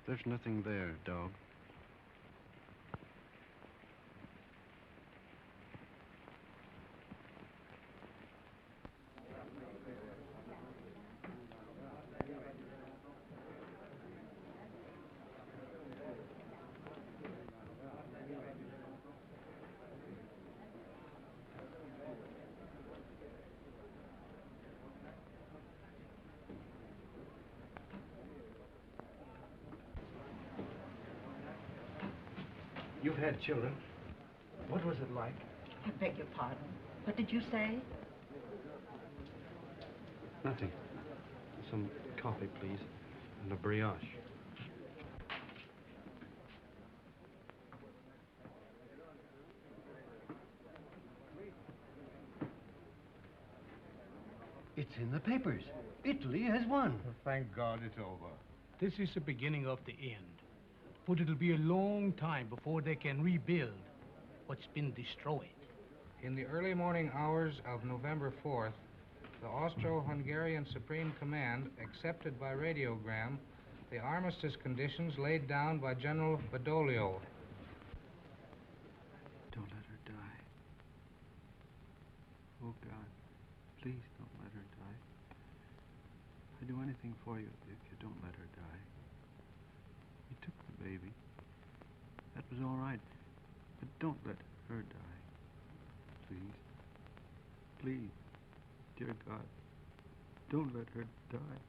There's nothing there, dog. You've had children. What was it like? I beg your pardon. What did you say? Nothing. Some coffee, please, and a brioche. It's in the papers. Italy has won. Thank God it's over. This is the beginning of the end. But it'll be a long time before they can rebuild what's been destroyed. In the early morning hours of November 4th, the Austro-Hungarian Supreme Command accepted by radiogram the armistice conditions laid down by General Badoglio. Don't let her die. Oh, God, please don't let her die. I'd do anything for you if you don't let her die. You took the baby. That was all right. But don't let her die. Please. Please. Dear God, don't let her die.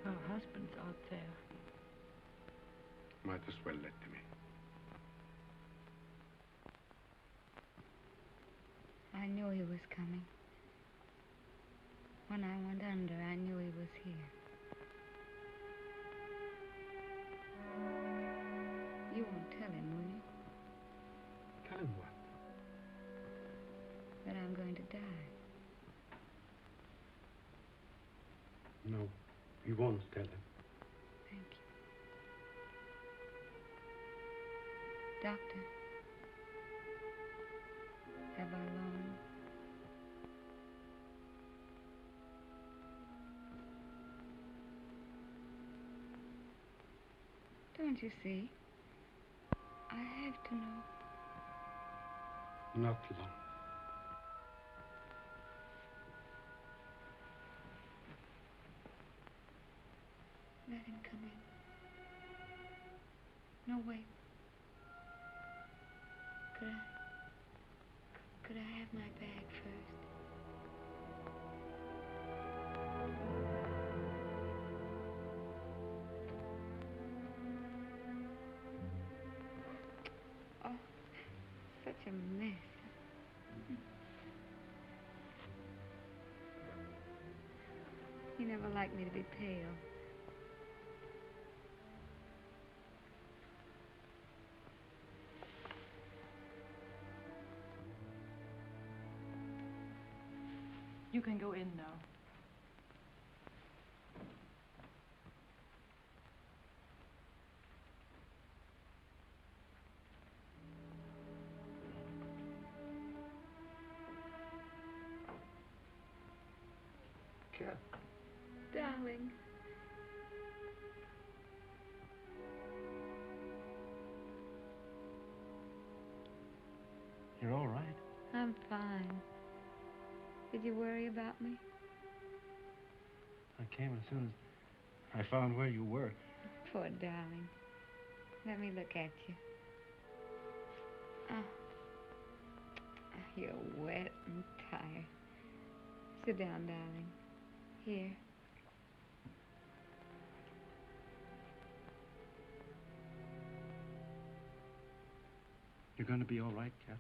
Her husband's out there. Might as well let me. I knew he was coming. When I went under, I knew he was here. You won't tell him, will you? Tell him what? That I'm going to die. No, he won't tell him. Thank you. Doctor, have I long? Don't you see? I have to know. Not long. Let him come in. No, wait. Could I have my bag first? Oh, such a mess. He never liked me to be pale. You can go in now. Cat. Darling. You're all right? I'm fine. Did you worry about me? I came as soon as I found where you were. Poor darling. Let me look at you. Oh. You're wet and tired. Sit down, darling. Here. You're going to be all right, Cat?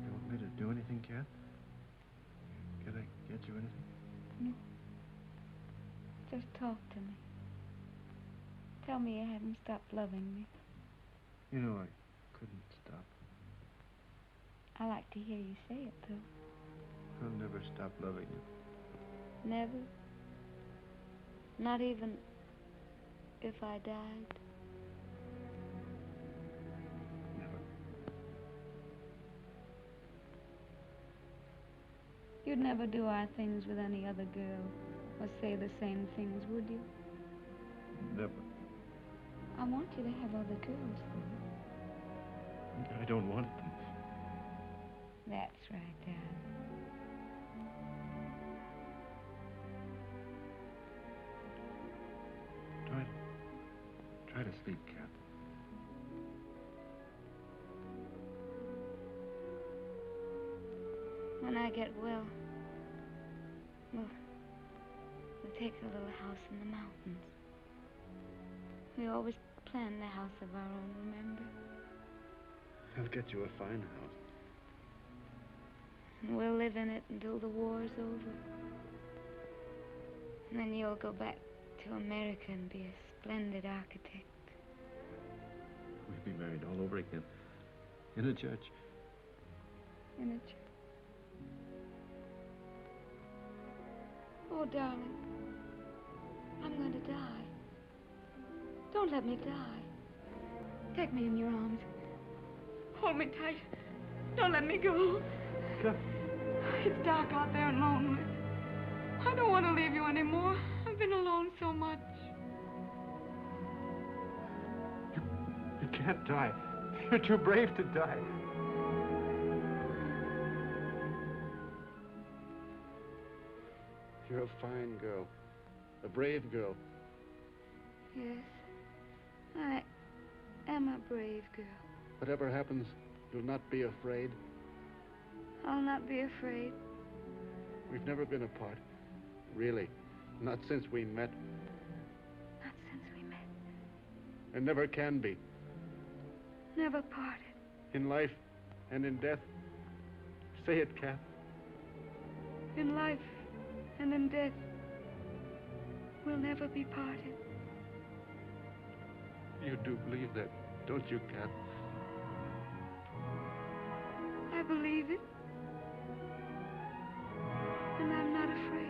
You want me to do anything, Cat? Can I get you anything? No. Just talk to me. Tell me you haven't stopped loving me. You know I couldn't stop. I like to hear you say it, though. I'll never stop loving you. Never? Not even if I died? Never. You'd never do our things with any other girl or say the same things, would you? Never. I want you to have other girls, though. I don't want them. That's right, darling. Try to sleep, Cat. When I get well, we'll take a little house in the mountains. We always planned a house of our own, remember? I'll get you a fine house. And we'll live in it until the war's over. And then you'll go back to America and be a splendid architect. We'll be married all over again. In a church. In a church. Oh, darling. I'm going to die. Don't let me die. Take me in your arms. Hold me tight. Don't let me go. It's dark out there and lonely. I don't want to leave you anymore. I've been alone so much. You can't die. You're too brave to die. You're a fine girl. A brave girl. Yes. I am a brave girl. Whatever happens, you'll not be afraid. I'll not be afraid. We've never been apart. Really. Not since we met. Not since we met. And never can be. Never parted. In life and in death. Say it, Cat. In life and in death, we'll never be parted. You do believe that, don't you, Cat? I believe it. And I'm not afraid.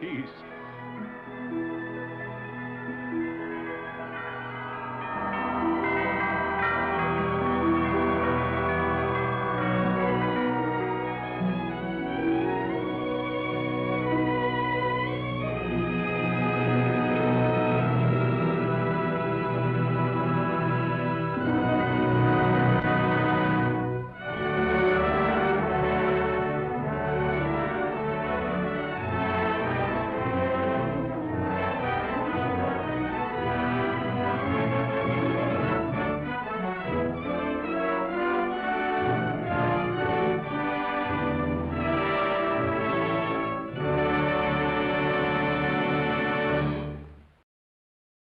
Peace.